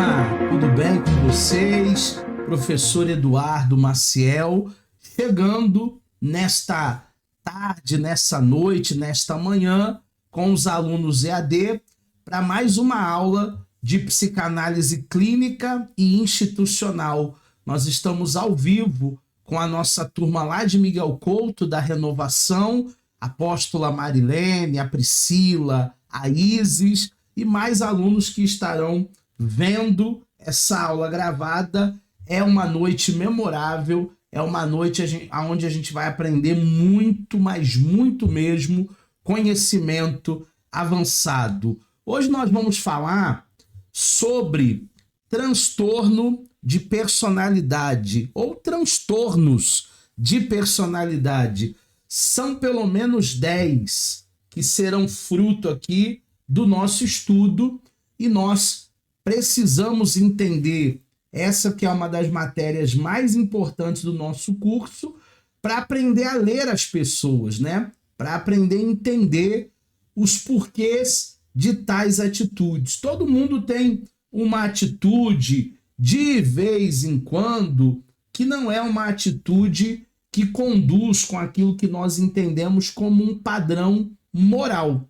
Olá, tudo bem com vocês? Professor Eduardo Maciel, chegando nesta tarde, nessa noite, nesta manhã, com os alunos EAD, para mais uma aula de psicanálise clínica e institucional. Nós estamos ao vivo com a nossa turma lá de Miguel Couto, da Renovação, a apóstola Marilene, a Priscila, a Isis e mais alunos que estarão vendo essa aula gravada. É uma noite memorável, é uma noite onde a gente vai aprender muito, mas muito mesmo, conhecimento avançado. Hoje nós vamos falar sobre transtorno de personalidade ou transtornos de personalidade. São pelo menos 10 que serão fruto aqui do nosso estudo e nós precisamos entender essa que é uma das matérias mais importantes do nosso curso para aprender a ler as pessoas, né? Para aprender a entender os porquês de tais atitudes. Todo mundo tem uma atitude de vez em quando que não é uma atitude que conduz com aquilo que nós entendemos como um padrão moral,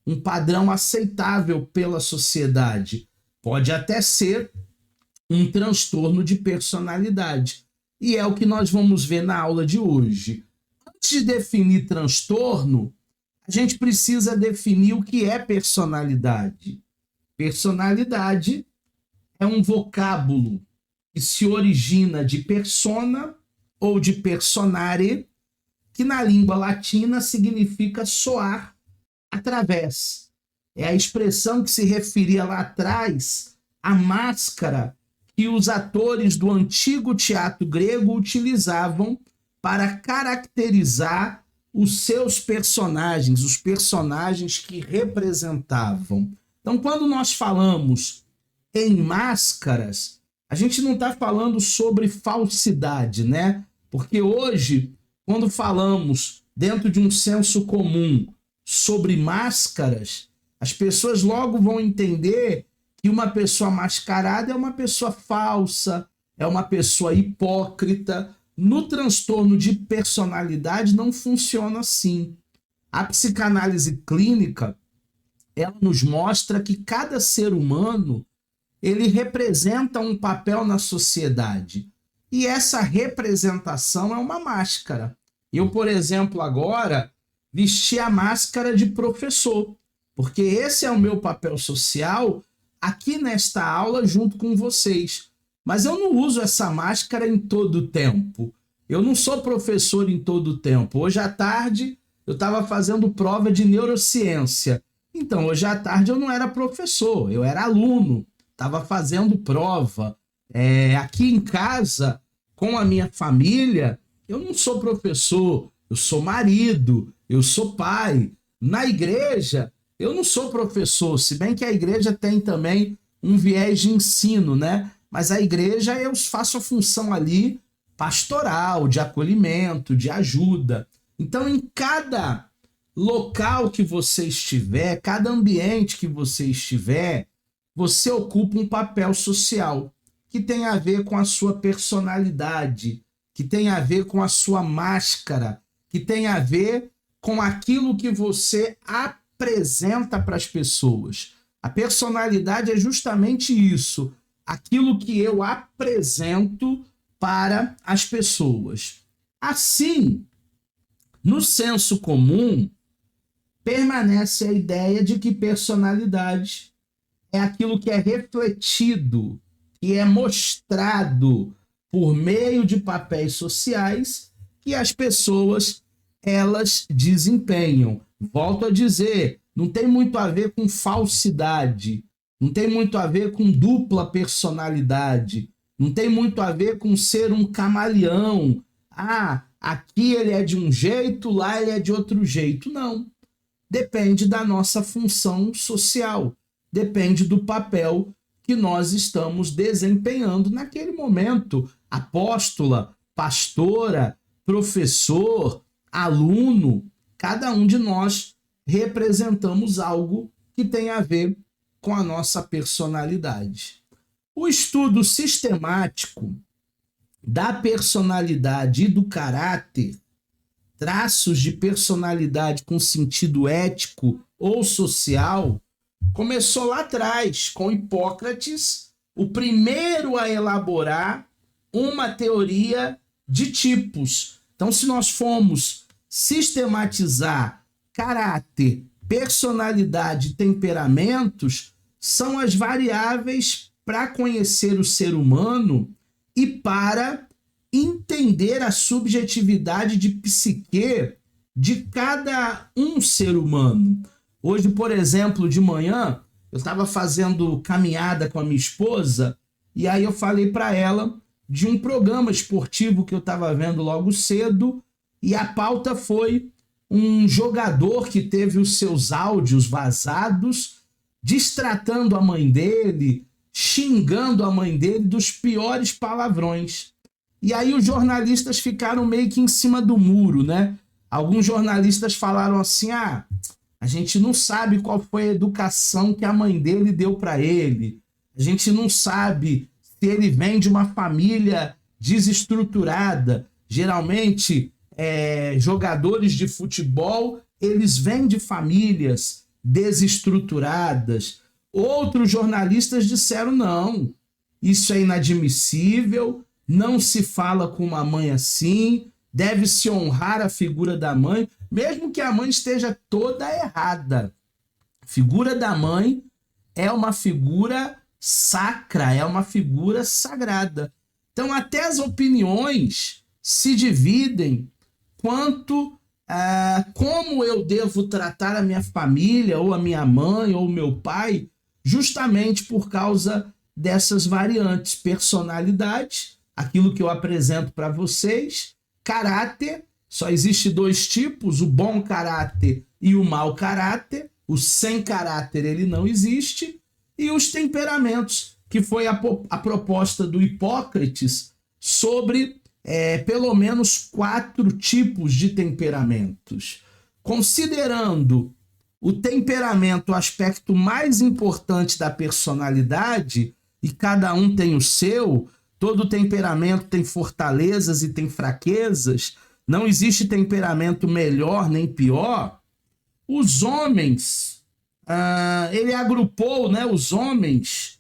um padrão aceitável pela sociedade. Pode até ser um transtorno de personalidade. E é o que nós vamos ver na aula de hoje. Antes de definir transtorno, a gente precisa definir o que é personalidade. Personalidade é um vocábulo que se origina de persona ou de personare, que na língua latina significa soar através. É a expressão que se referia lá atrás à máscara que os atores do antigo teatro grego utilizavam para caracterizar os seus personagens, os personagens que representavam. Então, quando nós falamos em máscaras, a gente não está falando sobre falsidade, né? Porque hoje, quando falamos dentro de um senso comum sobre máscaras, as pessoas logo vão entender que uma pessoa mascarada é uma pessoa falsa, é uma pessoa hipócrita. No transtorno de personalidade não funciona assim. A psicanálise clínica, ela nos mostra que cada ser humano ele representa um papel na sociedade. E essa representação é uma máscara. Eu, por exemplo, agora vesti a máscara de professor, porque esse é o meu papel social aqui nesta aula junto com vocês. Mas eu não uso essa máscara em todo o tempo. Eu não sou professor em todo o tempo. Hoje à tarde eu estava fazendo prova de neurociência. Então, hoje à tarde eu não era professor, eu era aluno, estava fazendo prova. Aqui em casa, com a minha família, eu não sou professor, eu sou marido, eu sou pai. Na igreja, eu não sou professor, se bem que a igreja tem também um viés de ensino, né? Mas a igreja eu faço a função ali pastoral, de acolhimento, de ajuda. Então, em cada local que você estiver, cada ambiente que você estiver, você ocupa um papel social que tem a ver com a sua personalidade, que tem a ver com a sua máscara, que tem a ver com aquilo que você apresenta para as pessoas. A personalidade é justamente isso, aquilo que eu apresento para as pessoas. Assim, no senso comum, permanece a ideia de que personalidade é aquilo que é refletido, que é mostrado por meio de papéis sociais que as pessoas elas desempenham. Volto a dizer, não tem muito a ver com falsidade, não tem muito a ver com dupla personalidade, não tem muito a ver com ser um camaleão. Aqui ele é de um jeito, lá ele é de outro jeito. Não. Depende da nossa função social, depende do papel que nós estamos desempenhando naquele momento. Apóstola, pastora, professor, aluno, cada um de nós representamos algo que tem a ver com a nossa personalidade. O estudo sistemático da personalidade e do caráter, traços de personalidade com sentido ético ou social, começou lá atrás, com Hipócrates, o primeiro a elaborar uma teoria de tipos. Então, se nós formos sistematizar caráter, personalidade e temperamentos, são as variáveis para conhecer o ser humano e para entender a subjetividade de psique de cada um ser humano. Hoje, por exemplo, de manhã, eu estava fazendo caminhada com a minha esposa e aí eu falei para ela de um programa esportivo que eu estava vendo logo cedo e a pauta foi um jogador que teve os seus áudios vazados, destratando a mãe dele, xingando a mãe dele dos piores palavrões. E aí os jornalistas ficaram meio que em cima do muro, né? Alguns jornalistas falaram assim, a gente não sabe qual foi a educação que a mãe dele deu para ele. A gente não sabe se ele vem de uma família desestruturada. Geralmente, jogadores de futebol, eles vêm de famílias desestruturadas. Outros jornalistas disseram, não, isso é inadmissível, não se fala com uma mãe assim, deve-se honrar a figura da mãe, mesmo que a mãe esteja toda errada. A figura da mãe é uma figura sacra, é uma figura sagrada. Então, até as opiniões se dividem quanto a como eu devo tratar a minha família, ou a minha mãe, ou o meu pai, justamente por causa dessas variantes: personalidade, aquilo que eu apresento para vocês, caráter, só existe dois tipos, o bom caráter e o mau caráter, o sem caráter ele não existe, e os temperamentos, que foi a proposta do Hipócrates sobre pelo menos 4 tipos de temperamentos. Considerando o temperamento o aspecto mais importante da personalidade, e cada um tem o seu, todo temperamento tem fortalezas e tem fraquezas, não existe temperamento melhor nem pior. Os homens, ele agrupou, né, os homens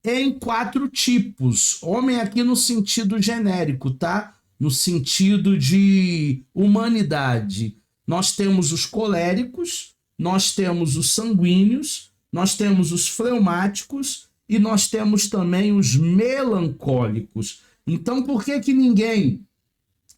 em 4 tipos. Homem aqui no sentido genérico, tá? No sentido de humanidade. Nós temos os coléricos, nós temos os sanguíneos, nós temos os fleumáticos e nós temos também os melancólicos. Então, por que ninguém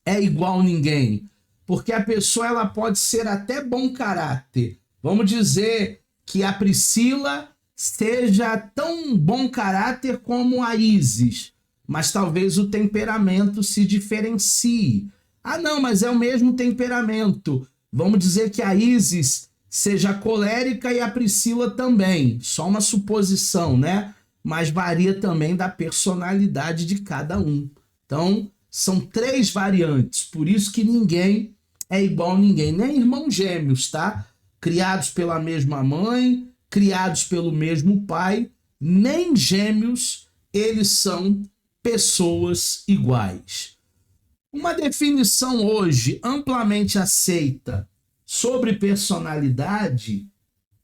é igual a ninguém? Porque a pessoa ela pode ser até bom caráter. Vamos dizer que a Priscila seja tão bom caráter como a Isis, mas talvez o temperamento se diferencie. Ah, não, mas é o mesmo temperamento. Vamos dizer que a Isis seja colérica e a Priscila também. Só uma suposição, né? Mas varia também da personalidade de cada um. Então, são 3 variantes. Por isso que ninguém é igual a ninguém. Nem irmãos gêmeos, tá? Criados pela mesma mãe, criados pelo mesmo pai, nem gêmeos, eles são pessoas iguais. Uma definição hoje amplamente aceita sobre personalidade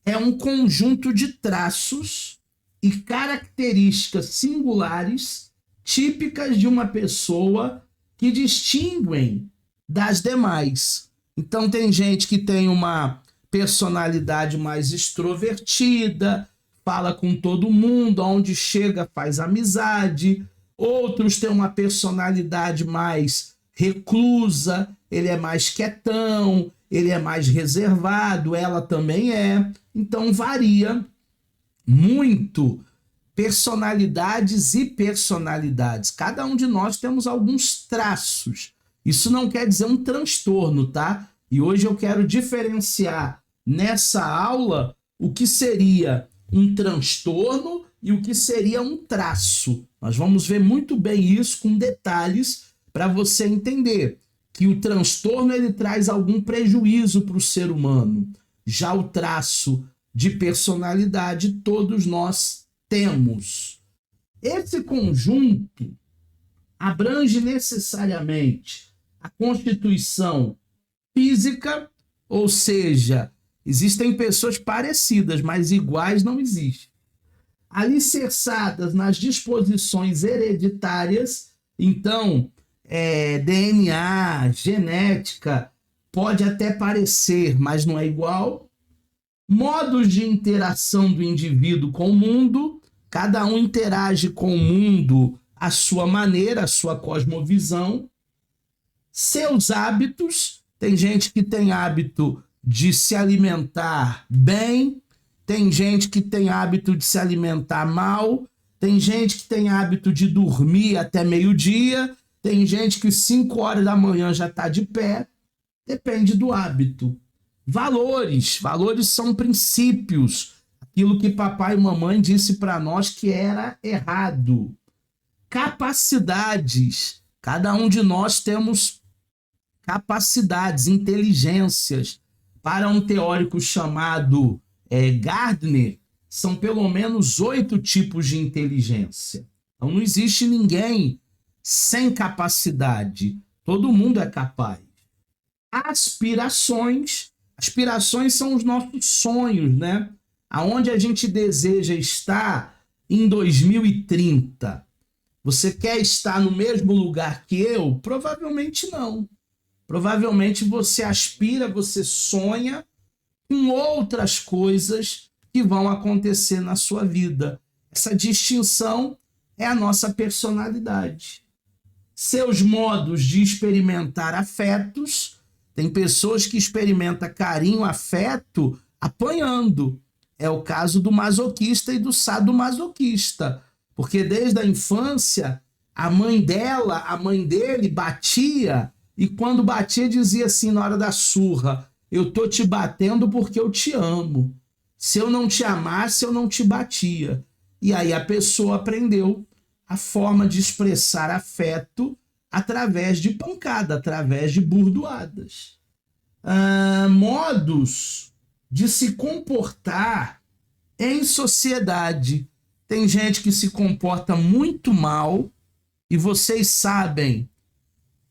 é um conjunto de traços e características singulares típicas de uma pessoa que distinguem das demais. Então tem gente que tem uma personalidade mais extrovertida, fala com todo mundo, onde chega faz amizade. Outros têm uma personalidade mais reclusa, ele é mais quietão, ele é mais reservado, ela também é. Então varia muito personalidades e personalidades. Cada um de nós temos alguns traços. Isso não quer dizer um transtorno, tá? E hoje eu quero diferenciar nessa aula o que seria um transtorno e o que seria um traço. Nós vamos ver muito bem isso com detalhes para você entender que o transtorno ele traz algum prejuízo para o ser humano. Já o traço de personalidade todos nós temos. Esse conjunto abrange necessariamente a constituição física, ou seja, existem pessoas parecidas, mas iguais não existem. Alicerçadas nas disposições hereditárias, então, DNA, genética, pode até parecer, mas não é igual. Modos de interação do indivíduo com o mundo, cada um interage com o mundo à sua maneira, à sua cosmovisão. Seus hábitos, tem gente que tem hábito de se alimentar bem, tem gente que tem hábito de se alimentar mal, tem gente que tem hábito de dormir até meio-dia, tem gente que 5 horas da manhã já está de pé, depende do hábito. Valores são princípios, aquilo que papai e mamãe disse para nós que era errado. Capacidades, cada um de nós temos capacidades, inteligências. Para um teórico chamado Gardner, são pelo menos 8 tipos de inteligência. Então não existe ninguém sem capacidade. Todo mundo é capaz. Aspirações são os nossos sonhos, né? Aonde a gente deseja estar em 2030. Você quer estar no mesmo lugar que eu? Provavelmente não. Provavelmente você aspira, você sonha com outras coisas que vão acontecer na sua vida. Essa distinção é a nossa personalidade. Seus modos de experimentar afetos. Tem pessoas que experimentam carinho, afeto, apanhando. É o caso do masoquista e do sadomasoquista. Porque desde a infância, a mãe dele batia, e quando batia dizia assim na hora da surra: eu tô te batendo porque eu te amo. Se eu não te amasse, eu não te batia. E aí a pessoa aprendeu a forma de expressar afeto através de pancada, através de burdoadas. Modos de se comportar em sociedade. Tem gente que se comporta muito mal, e vocês sabem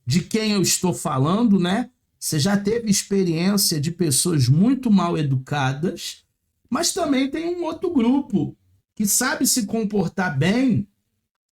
de quem eu estou falando, né? Você já teve experiência de pessoas muito mal educadas, mas também tem um outro grupo que sabe se comportar bem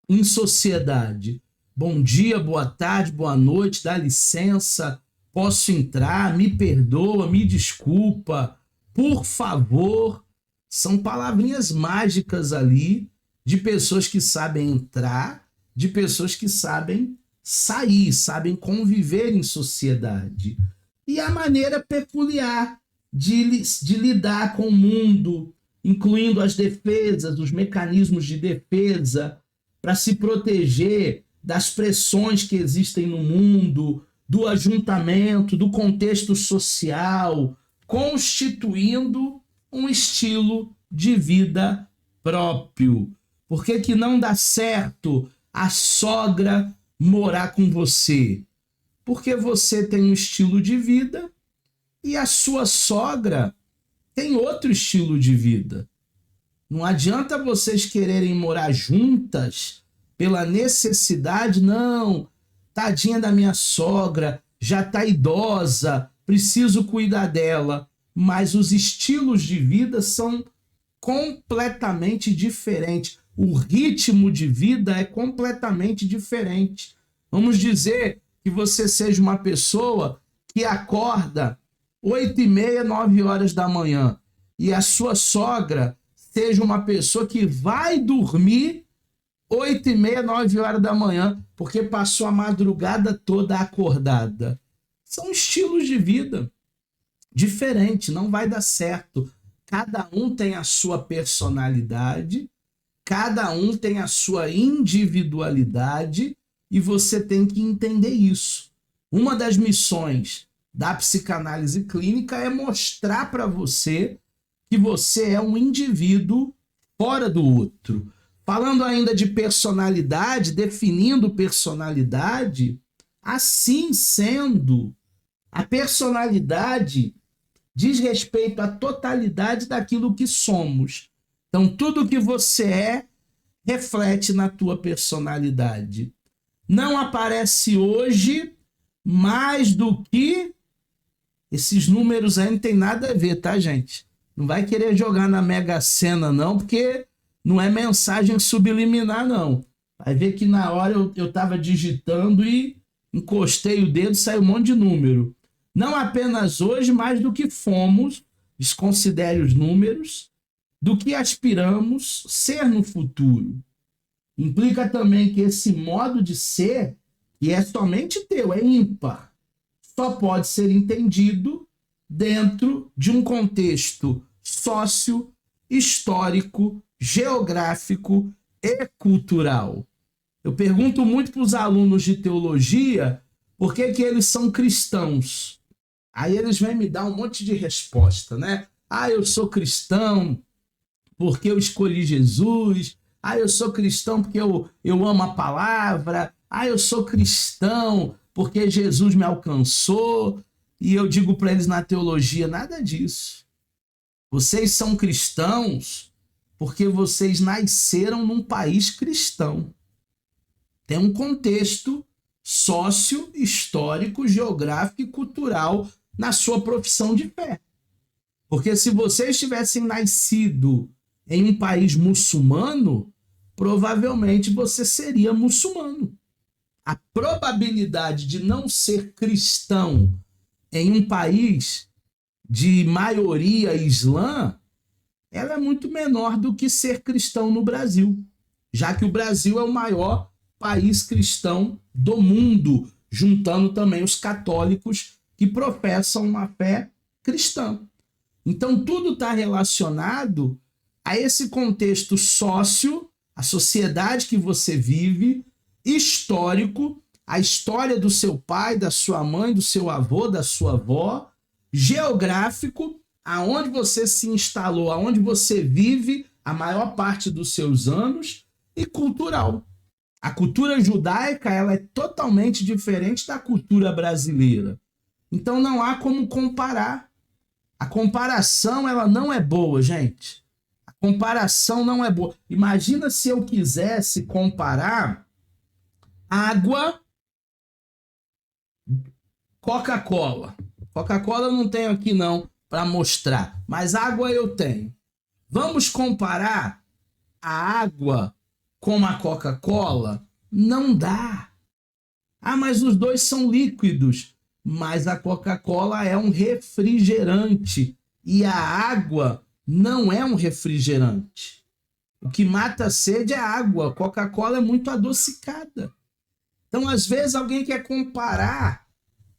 em sociedade. Bom dia, boa tarde, boa noite, dá licença, posso entrar, me perdoa, me desculpa, por favor. São palavrinhas mágicas ali de pessoas que sabem entrar, de pessoas que sabem sair, sabem conviver em sociedade. E a maneira peculiar de lidar com o mundo, incluindo as defesas, os mecanismos de defesa, para se proteger das pressões que existem no mundo, do ajuntamento, do contexto social, constituindo um estilo de vida próprio. Por que não dá certo a sogra morar com você? Porque você tem um estilo de vida e a sua sogra tem outro estilo de vida. Não adianta vocês quererem morar juntas pela necessidade, não, tadinha da minha sogra, já está idosa, preciso cuidar dela. Mas os estilos de vida são completamente diferentes. O ritmo de vida é completamente diferente. Vamos dizer que você seja uma pessoa que acorda 8h30, 9 horas da manhã, e a sua sogra seja uma pessoa que vai dormir 8h30, 9 horas da manhã, porque passou a madrugada toda acordada. São estilos de vida diferentes, não vai dar certo. Cada um tem a sua personalidade, cada um tem a sua individualidade, e você tem que entender isso. Uma das missões da psicanálise clínica é mostrar para você que você é um indivíduo fora do outro. Falando ainda de personalidade, definindo personalidade, assim sendo, a personalidade diz respeito à totalidade daquilo que somos. Então, tudo que você é reflete na tua personalidade. Não aparece hoje mais do que esses números aí, não tem nada a ver, tá, gente? Não vai querer jogar na Mega Sena, não, porque não é mensagem subliminar, não. Vai ver que na hora eu tava digitando e encostei o dedo e saiu um monte de número. Não apenas hoje, mais do que fomos, desconsidere os números, do que aspiramos ser no futuro. Implica também que esse modo de ser, que é somente teu, é ímpar, só pode ser entendido dentro de um contexto sócio, histórico, geográfico e cultural. Eu pergunto muito para os alunos de teologia por que eles são cristãos. Aí eles vêm me dar um monte de resposta, né? Ah, eu sou cristão porque eu escolhi Jesus. Ah, eu sou cristão porque eu amo a palavra. Ah, eu sou cristão porque Jesus me alcançou. E eu digo para eles na teologia, nada disso. Vocês são cristãos porque vocês nasceram num país cristão. Tem um contexto sócio, histórico, geográfico e cultural na sua profissão de fé. Porque se vocês tivessem nascido em um país muçulmano, provavelmente você seria muçulmano. A probabilidade de não ser cristão em um país de maioria islã, ela é muito menor do que ser cristão no Brasil, já que o Brasil é o maior país cristão do mundo, juntando também os católicos que professam uma fé cristã. Então tudo está relacionado a esse contexto sócio, a sociedade que você vive, histórico, a história do seu pai, da sua mãe, do seu avô, da sua avó, geográfico, aonde você se instalou, aonde você vive a maior parte dos seus anos, e cultural. A cultura judaica ela é totalmente diferente da cultura brasileira. Então não há como comparar. A comparação ela não é boa, gente. A comparação não é boa. Imagina se eu quisesse comparar água, Coca-Cola. Coca-Cola eu não tenho aqui não para mostrar, mas água eu tenho. Vamos comparar a água com a Coca-Cola? Não dá. Ah, mas os dois são líquidos. Mas a Coca-Cola é um refrigerante e a água não é um refrigerante. O que mata a sede é a água. A Coca-Cola é muito adocicada. Então, às vezes, alguém quer comparar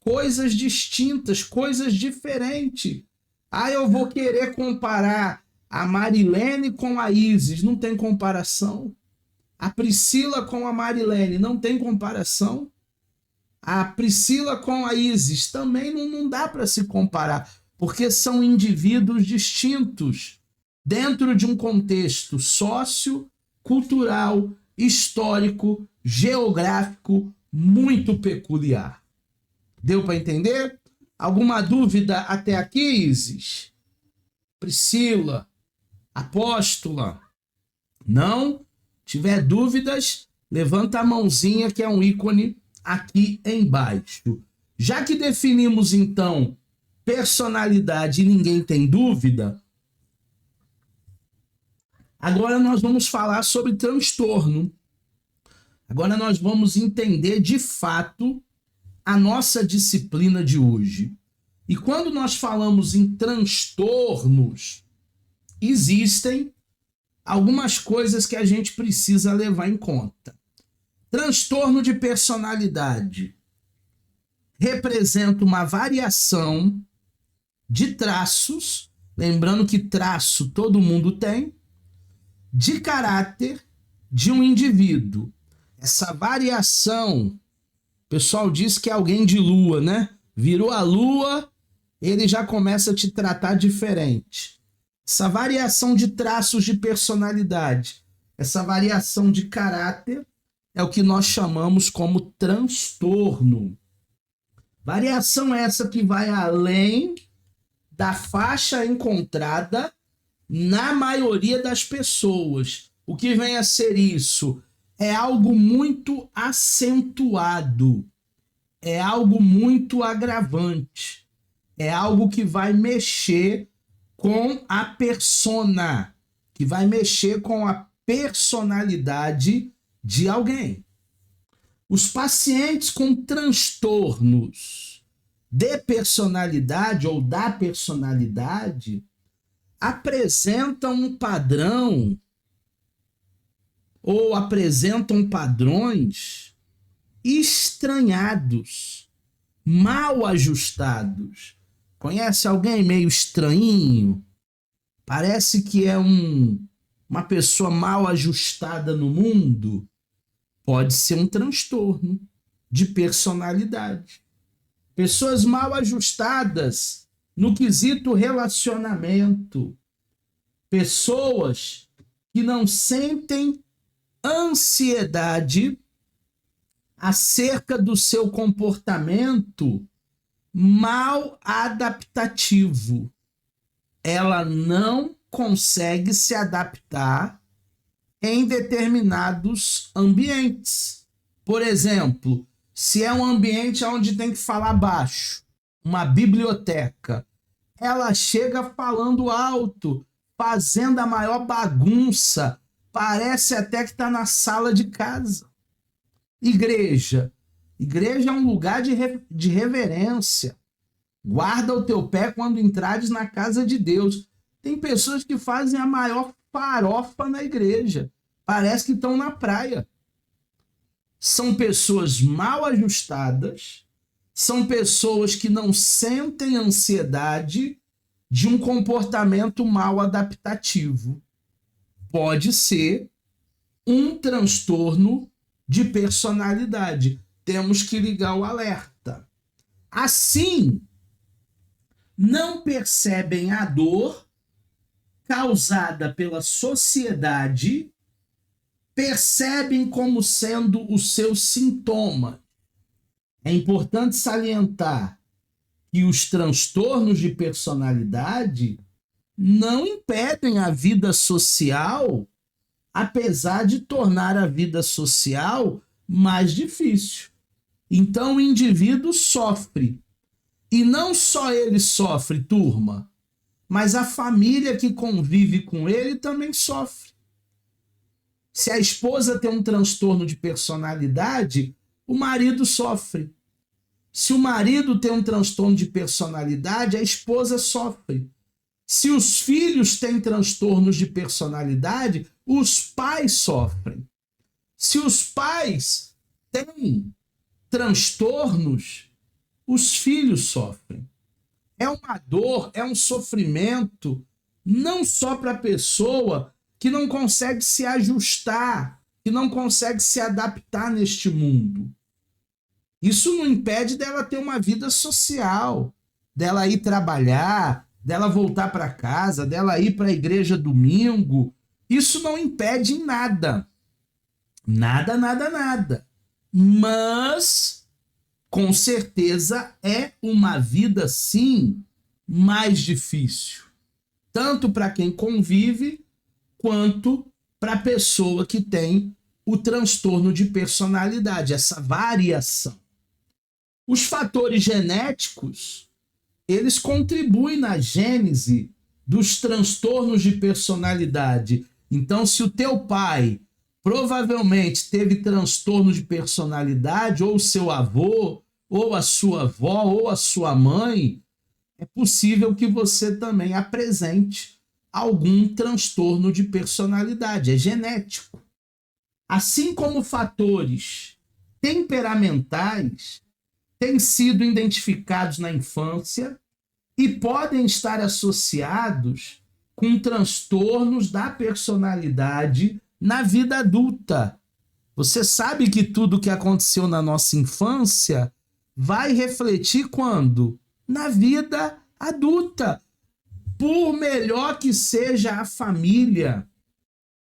coisas distintas, coisas diferentes. Ah, eu vou querer comparar a Marilene com a Isis. Não tem comparação. A Priscila com a Marilene. Não tem comparação. A Priscila com a Isis também não dá para se comparar, porque são indivíduos distintos dentro de um contexto sócio, cultural, histórico, geográfico muito peculiar. Deu para entender? Alguma dúvida até aqui, Isis? Priscila? Apóstola? Não? Tiver dúvidas, levanta a mãozinha que é um ícone aqui embaixo. Já que definimos, então, personalidade e ninguém tem dúvida, agora nós vamos falar sobre transtorno. Agora nós vamos entender, de fato, a nossa disciplina de hoje. E quando nós falamos em transtornos, existem algumas coisas que a gente precisa levar em conta. Transtorno de personalidade representa uma variação de traços, lembrando que traço todo mundo tem, de caráter de um indivíduo. Essa variação, o pessoal diz que é alguém de lua, né? Virou a lua, ele já começa a te tratar diferente. Essa variação de traços de personalidade, essa variação de caráter, é o que nós chamamos como transtorno. Variação essa que vai além da faixa encontrada na maioria das pessoas. O que vem a ser isso? É algo muito acentuado, é algo muito agravante, é algo que vai mexer com a persona, que vai mexer com a personalidade de alguém. Os pacientes com transtornos de personalidade ou da personalidade apresentam um padrão ou apresentam padrões estranhados, mal ajustados. Conhece alguém meio estranhinho? Parece que é uma pessoa mal ajustada no mundo? Pode ser um transtorno de personalidade. Pessoas mal ajustadas no quesito relacionamento. Pessoas que não sentem ansiedade acerca do seu comportamento mal adaptativo. Ela não consegue se adaptar em determinados ambientes. Por exemplo, se é um ambiente onde tem que falar baixo, uma biblioteca, ela chega falando alto, fazendo a maior bagunça, parece até que está na sala de casa. Igreja é um lugar de reverência. Guarda o teu pé quando entrares na casa de Deus. Tem pessoas que fazem a maior farofa na igreja. Parece que estão na praia. São pessoas mal ajustadas, são pessoas que não sentem ansiedade de um comportamento mal adaptativo. Pode ser um transtorno de personalidade. Temos que ligar o alerta. Assim, não percebem a dor causada pela sociedade, percebem como sendo o seu sintoma. É importante salientar que os transtornos de personalidade não impedem a vida social, apesar de tornar a vida social mais difícil. Então o indivíduo sofre. E não só ele sofre, turma, mas a família que convive com ele também sofre. Se a esposa tem um transtorno de personalidade, o marido sofre. Se o marido tem um transtorno de personalidade, a esposa sofre. Se os filhos têm transtornos de personalidade, os pais sofrem. Se os pais têm transtornos, os filhos sofrem. É uma dor, é um sofrimento, não só para a pessoa que não consegue se ajustar, que não consegue se adaptar neste mundo. Isso não impede dela ter uma vida social, dela ir trabalhar, dela voltar para casa, dela ir para a igreja domingo. Isso não impede em nada. Nada, nada, nada. Mas, com certeza, é uma vida, sim, mais difícil. Tanto para quem convive, quanto para a pessoa que tem o transtorno de personalidade, essa variação. Os fatores genéticos, eles contribuem na gênese dos transtornos de personalidade. Então, se o teu pai provavelmente teve transtorno de personalidade, ou o seu avô, ou a sua avó, ou a sua mãe, é possível que você também apresente algum transtorno de personalidade, é genético. Assim como fatores temperamentais têm sido identificados na infância e podem estar associados com transtornos da personalidade na vida adulta. Você sabe que tudo que aconteceu na nossa infância vai refletir quando? Na vida adulta. Por melhor que seja a família,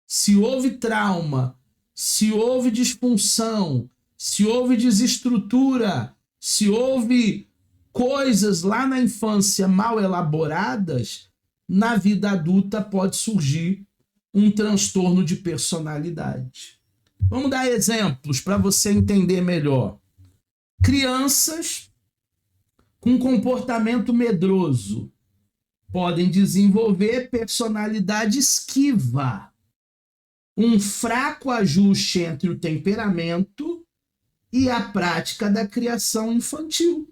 se houve trauma, se houve disfunção, se houve desestrutura, se houve coisas lá na infância mal elaboradas, na vida adulta pode surgir um transtorno de personalidade. Vamos dar exemplos para você entender melhor. Crianças com comportamento medroso podem desenvolver personalidade esquiva, um fraco ajuste entre o temperamento e a prática da criação infantil.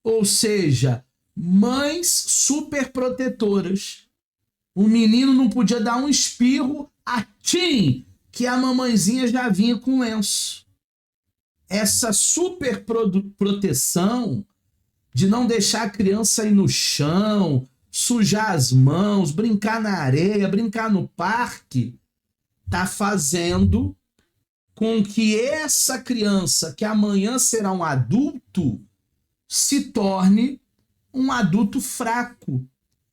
Ou seja, mães superprotetoras. O menino não podia dar um espirro, atim, que a mamãezinha já vinha com lenço. Essa superproteção de não deixar a criança ir no chão, sujar as mãos, brincar na areia, brincar no parque, está fazendo com que essa criança, que amanhã será um adulto, se torne um adulto fraco,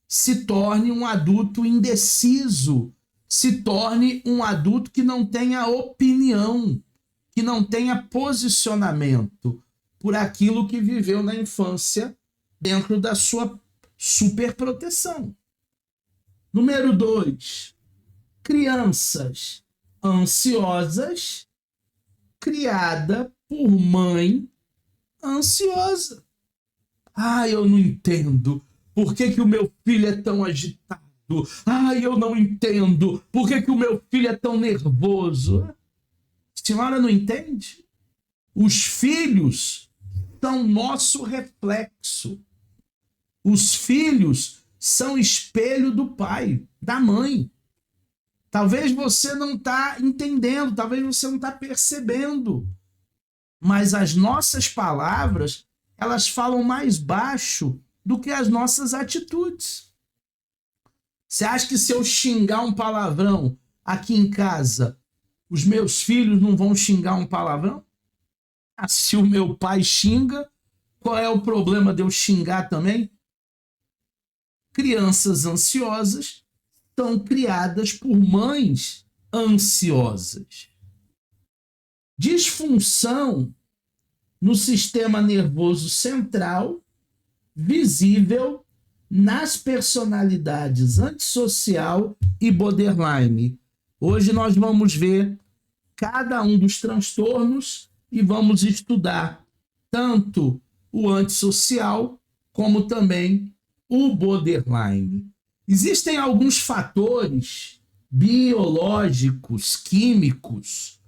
se torne um adulto indeciso, se torne um adulto que não tenha opinião, que não tenha posicionamento por aquilo que viveu na infância dentro da sua superproteção. Número 2, crianças ansiosas criada por mãe ansiosa. Eu não entendo. Por que o meu filho é tão agitado? Eu não entendo. Por que o meu filho é tão nervoso? A senhora não entende? Os filhos são nosso reflexo. Os filhos são espelho do pai, da mãe. Talvez você não está entendendo, talvez você não está percebendo. Mas as nossas palavras, elas falam mais baixo do que as nossas atitudes. Você acha que se eu xingar um palavrão aqui em casa, os meus filhos não vão xingar um palavrão? Se o meu pai xinga, qual é o problema de eu xingar também? Crianças ansiosas são criadas por mães ansiosas. Disfunção no sistema nervoso central, visível nas personalidades antissocial e borderline. Hoje nós vamos ver cada um dos transtornos e vamos estudar tanto o antissocial como também o borderline. Existem alguns fatores biológicos, químicos,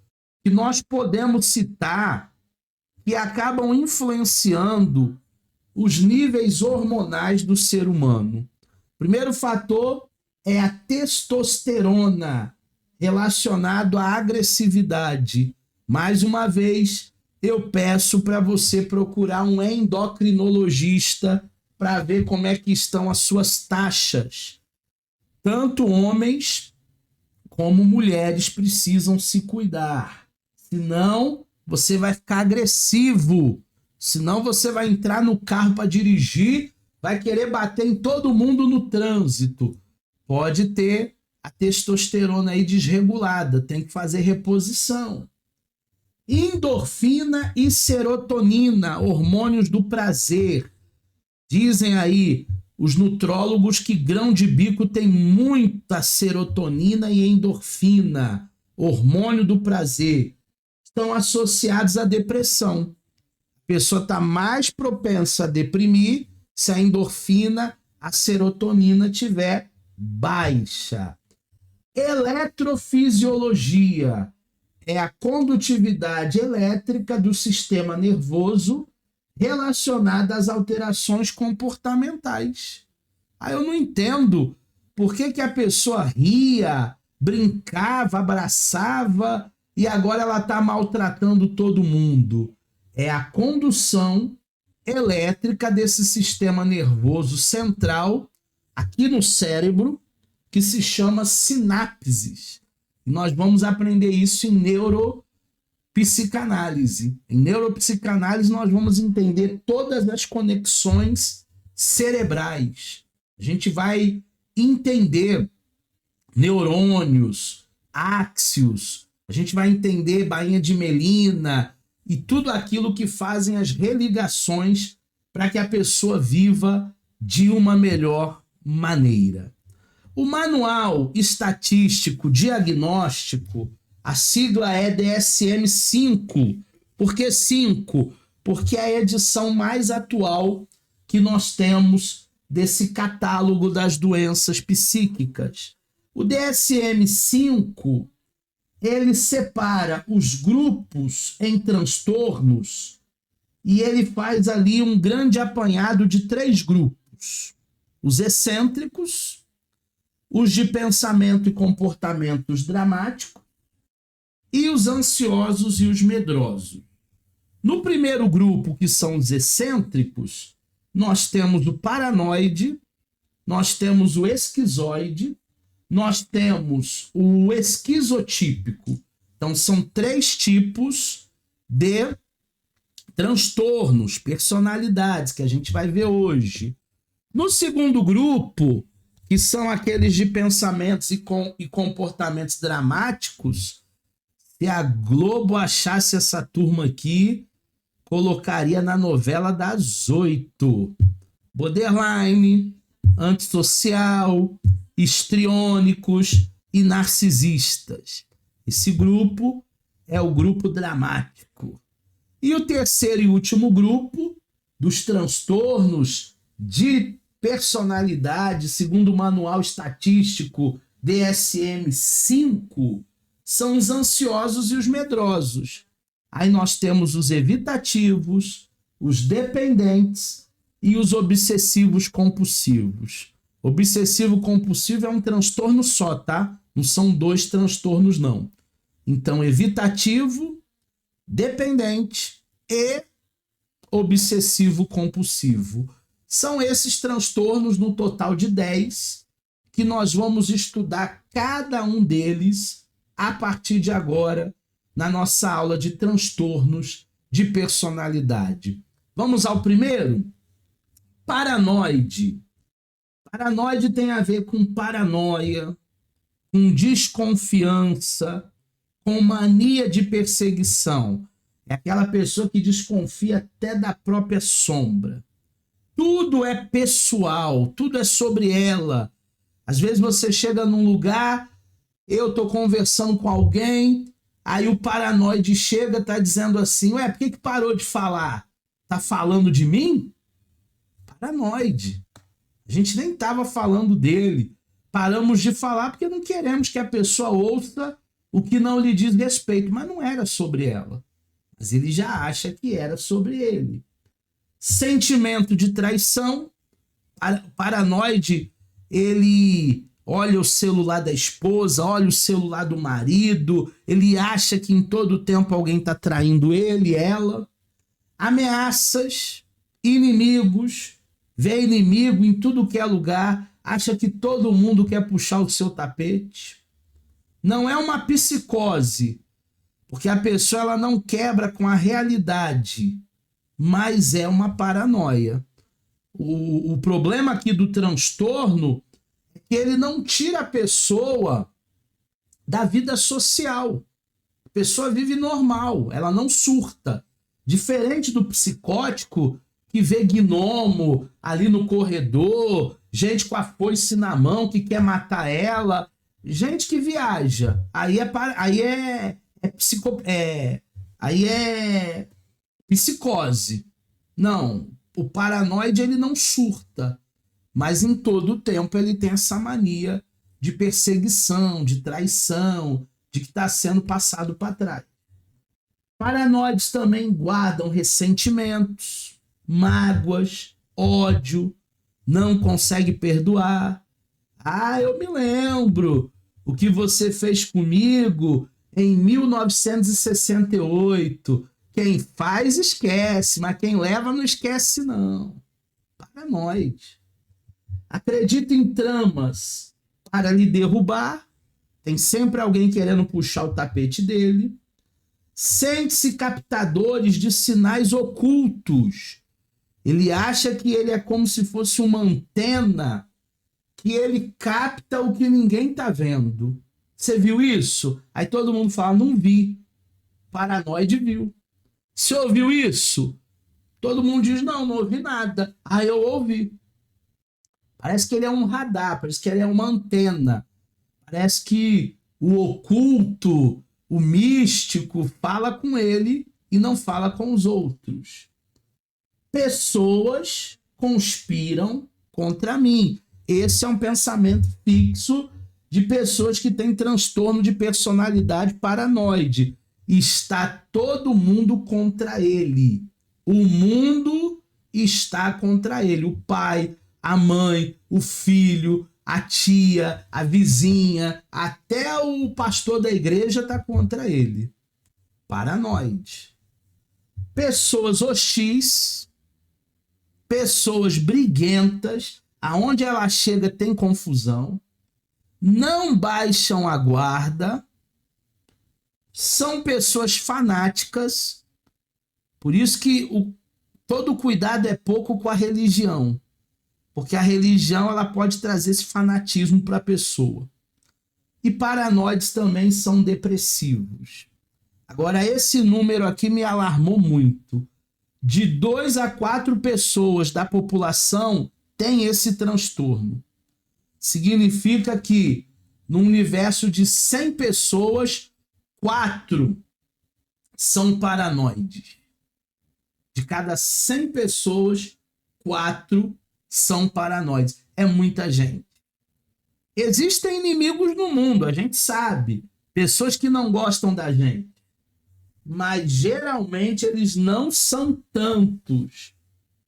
que nós podemos citar que acabam influenciando os níveis hormonais do ser humano. O primeiro fator é a testosterona, relacionado à agressividade. Mais uma vez, eu peço para você procurar um endocrinologista para ver como é que estão as suas taxas. Tanto homens como mulheres precisam se cuidar. Senão, você vai ficar agressivo. Senão, você vai entrar no carro para dirigir, vai querer bater em todo mundo no trânsito. Pode ter a testosterona aí desregulada, tem que fazer reposição. Endorfina e serotonina, hormônios do prazer. Dizem aí os nutrólogos que grão de bico tem muita serotonina e endorfina, hormônio do prazer. Estão associados à depressão. A pessoa está mais propensa a deprimir se a endorfina, a serotonina tiver baixa. Eletrofisiologia é a condutividade elétrica do sistema nervoso relacionada às alterações comportamentais. Eu não entendo por que a pessoa ria, brincava, abraçava e agora ela está maltratando todo mundo. É a condução elétrica desse sistema nervoso central aqui no cérebro que se chama sinapses. E nós vamos aprender isso em neuropsicanálise. Em neuropsicanálise nós vamos entender todas as conexões cerebrais. A gente vai entender neurônios, áxios, a gente vai entender bainha de melina e tudo aquilo que fazem as religações para que a pessoa viva de uma melhor maneira. O Manual Estatístico Diagnóstico, a sigla é DSM-5. Por que 5? Porque é a edição mais atual que nós temos desse catálogo das doenças psíquicas. O DSM-5, ele separa os grupos em transtornos e ele faz ali um grande apanhado de 3 grupos. Os excêntricos, os de pensamento e comportamentos dramáticos e os ansiosos e os medrosos. No primeiro grupo, que são os excêntricos, nós temos o paranoide, nós temos o esquizoide, nós temos o esquizotípico. Então, são 3 tipos de transtornos, personalidades, que a gente vai ver hoje. No segundo grupo, que são aqueles de pensamentos e comportamentos dramáticos, se a Globo achasse essa turma aqui, colocaria na novela das 8. Borderline, antissocial, histriônicos e narcisistas. Esse grupo é o grupo dramático. E o terceiro e último grupo dos transtornos de personalidade, segundo o Manual Estatístico DSM-5, são os ansiosos e os medrosos. Aí nós temos os evitativos, os dependentes e os obsessivos compulsivos. Obsessivo compulsivo é um transtorno só, tá? Não são 2 transtornos, não. Então, evitativo, dependente e obsessivo compulsivo. São esses transtornos, no total de 10, que nós vamos estudar cada um deles a partir de agora, na nossa aula de transtornos de personalidade. Vamos ao primeiro? Paranoide. Paranoide tem a ver com paranoia, com desconfiança, com mania de perseguição. É aquela pessoa que desconfia até da própria sombra. Tudo é pessoal, tudo é sobre ela. Às vezes você chega num lugar, eu estou conversando com alguém, aí o paranoide chega, tá dizendo assim, ué, por que parou de falar? Tá falando de mim? Paranoide. A gente nem estava falando dele. Paramos de falar porque não queremos que a pessoa ouça o que não lhe diz respeito. Mas não era sobre ela. Mas ele já acha que era sobre ele. Sentimento de traição. Paranoide, ele olha o celular da esposa, olha o celular do marido, ele acha que em todo tempo alguém está traindo ele, ela. Ameaças, inimigos, vê inimigo em tudo que é lugar, acha que todo mundo quer puxar o seu tapete. Não é uma psicose, porque a pessoa ela não quebra com a realidade, mas é uma paranoia. O problema aqui do transtorno é que ele não tira a pessoa da vida social. A pessoa vive normal, ela não surta. Diferente do psicótico, que vê gnomo ali no corredor, gente com a foice na mão que quer matar ela, gente que viaja. Aí é psicose. Não, o paranoide ele não surta, mas em todo o tempo ele tem essa mania de perseguição, de traição, de que está sendo passado para trás. Paranoides também guardam ressentimentos, mágoas, ódio, não consegue perdoar. Ah, eu me lembro o que você fez comigo em 1968. Quem faz, esquece, mas quem leva não esquece, não. Paranoide. Acredita em tramas para lhe derrubar. Tem sempre alguém querendo puxar o tapete dele. Sente-se captadores de sinais ocultos. Ele acha que ele é como se fosse uma antena que ele capta o que ninguém está vendo. Você viu isso? Aí todo mundo fala, não vi. Paranoide viu. Você ouviu isso? Todo mundo diz, não ouvi nada. Aí eu ouvi. Parece que ele é um radar, parece que ele é uma antena. Parece que o oculto, o místico, fala com ele e não fala com os outros. Pessoas conspiram contra mim. Esse é um pensamento fixo de pessoas que têm transtorno de personalidade paranoide. Está todo mundo contra ele. O mundo está contra ele. O pai, a mãe, o filho, a tia, a vizinha, até o pastor da igreja está contra ele. Paranoide. Pessoas hostis, pessoas briguentas, aonde ela chega tem confusão, não baixam a guarda, são pessoas fanáticas, por isso que todo cuidado é pouco com a religião, porque a religião ela pode trazer esse fanatismo para a pessoa. E paranoides também são depressivos. Agora, esse número aqui me alarmou muito. De 2 a 4 pessoas da população tem esse transtorno. Significa que no universo de 100 pessoas, 4 são paranoides. De cada 100 pessoas, 4 são paranoides. É muita gente. Existem inimigos no mundo, a gente sabe. Pessoas que não gostam da gente. Mas geralmente eles não são tantos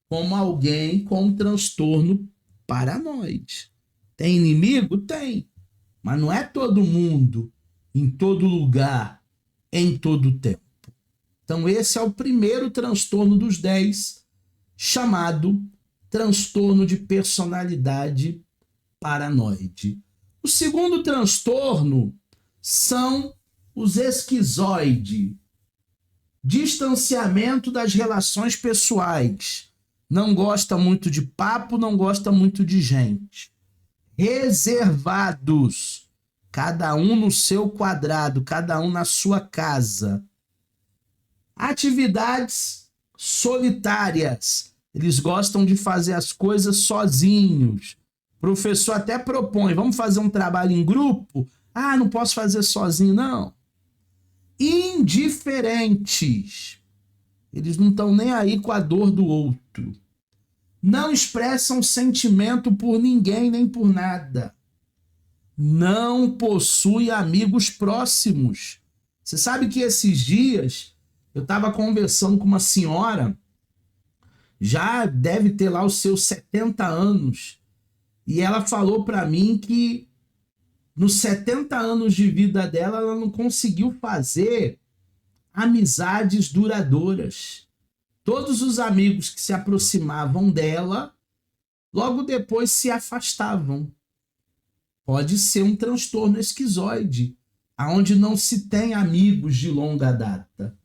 como alguém com transtorno paranoide. Tem inimigo? Tem. Mas não é todo mundo, em todo lugar, em todo tempo. Então esse é o primeiro transtorno dos 10, chamado transtorno de personalidade paranoide. O segundo transtorno são os esquizoides. Distanciamento das relações pessoais. Não gosta muito de papo, não gosta muito de gente. Reservados. Cada um no seu quadrado, cada um na sua casa. Atividades solitárias. Eles gostam de fazer as coisas sozinhos. O professor até propõe, vamos fazer um trabalho em grupo? Ah, não posso fazer sozinho, não. Indiferentes. Eles não estão nem aí com a dor do outro. Não expressam sentimento por ninguém nem por nada. Não possui amigos próximos. Você sabe que esses dias eu estava conversando com uma senhora, já deve ter lá os seus 70 anos, e ela falou para mim que nos 70 anos de vida dela, ela não conseguiu fazer amizades duradouras. Todos os amigos que se aproximavam dela, logo depois se afastavam. Pode ser um transtorno esquizoide, onde não se tem amigos de longa data.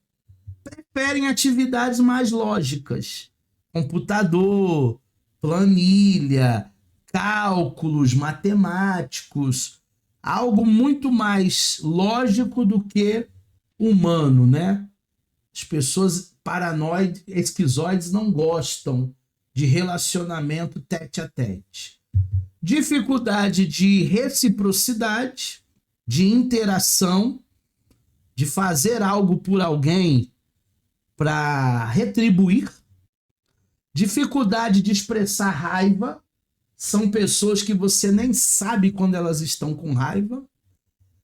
Preferem atividades mais lógicas. Computador, planilha, cálculos matemáticos, algo muito mais lógico do que humano, né? As pessoas paranoides, esquizoides não gostam de relacionamento tete a tete. Dificuldade de reciprocidade, de interação, de fazer algo por alguém para retribuir. Dificuldade de expressar raiva. São pessoas que você nem sabe quando elas estão com raiva.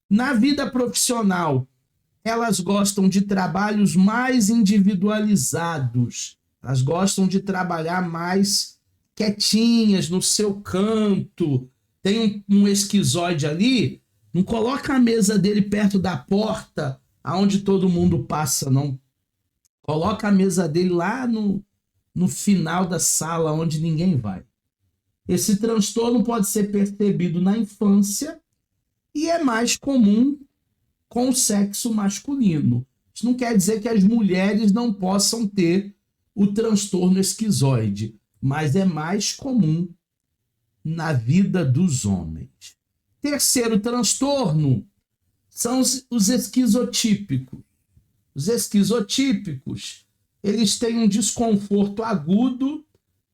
Na vida profissional, elas gostam de trabalhos mais individualizados. Elas gostam de trabalhar mais quietinhas no seu canto. Tem um esquizoide ali, não coloca a mesa dele perto da porta aonde todo mundo passa, não. Coloca a mesa dele lá no final da sala onde ninguém vai. Esse transtorno pode ser percebido na infância e é mais comum com o sexo masculino. Isso não quer dizer que as mulheres não possam ter o transtorno esquizoide, mas é mais comum na vida dos homens. Terceiro transtorno são os esquizotípicos. Os esquizotípicos, eles têm um desconforto agudo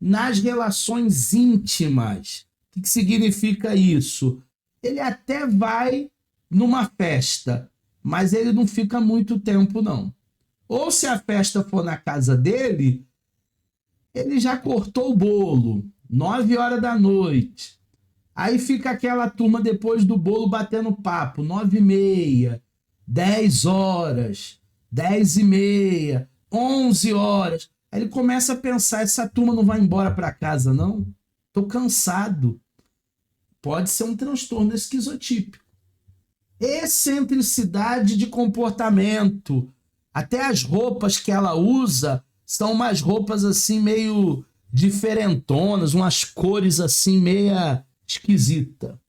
nas relações íntimas. O que significa isso? Ele até vai numa festa, mas ele não fica muito tempo, não. Ou se a festa for na casa dele, ele já cortou o bolo, 9 horas da noite. Aí fica aquela turma depois do bolo batendo papo, 9h30, 10 horas, 10h30, 11 horas. Aí ele começa a pensar, essa turma não vai embora para casa, não? Tô cansado. Pode ser um transtorno esquizotípico. Excentricidade de comportamento. Até as roupas que ela usa são umas roupas assim meio diferentonas, umas cores assim meia esquisita.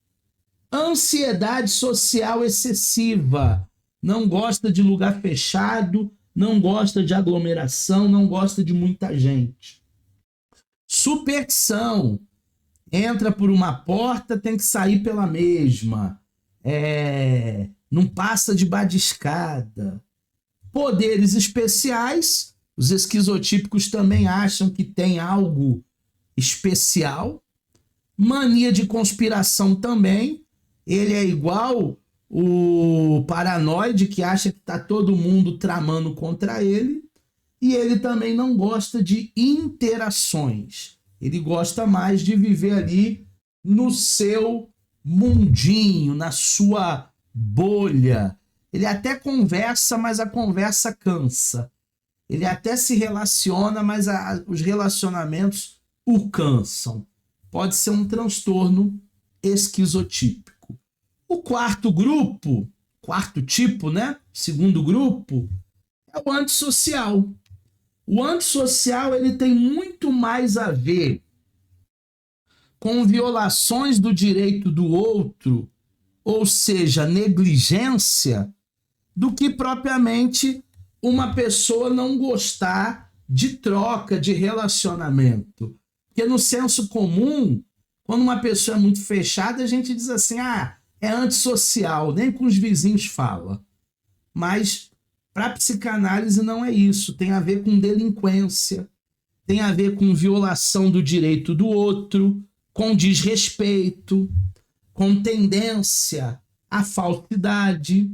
Ansiedade social excessiva. Não gosta de lugar fechado, não gosta de aglomeração, não gosta de muita gente. Superstição. Entra por uma porta, tem que sair pela mesma. Não passa debaixo de escada. Poderes especiais. Os esquizotípicos também acham que tem algo especial. Mania de conspiração também. Ele é igual o paranoide que acha que está todo mundo tramando contra ele. E ele também não gosta de interações. Ele gosta mais de viver ali no seu mundinho, na sua bolha. Ele até conversa, mas a conversa cansa. Ele até se relaciona, mas os relacionamentos o cansam. Pode ser um transtorno esquizotípico. O quarto grupo, quarto tipo, né? Segundo grupo, é o antissocial. O antissocial ele tem muito mais a ver com violações do direito do outro, ou seja, negligência, do que propriamente uma pessoa não gostar de troca, de relacionamento. Porque no senso comum, quando uma pessoa é muito fechada, a gente diz assim, é antissocial, nem com os vizinhos fala. Mas para a psicanálise não é isso, tem a ver com delinquência, tem a ver com violação do direito do outro, com desrespeito, com tendência à falsidade,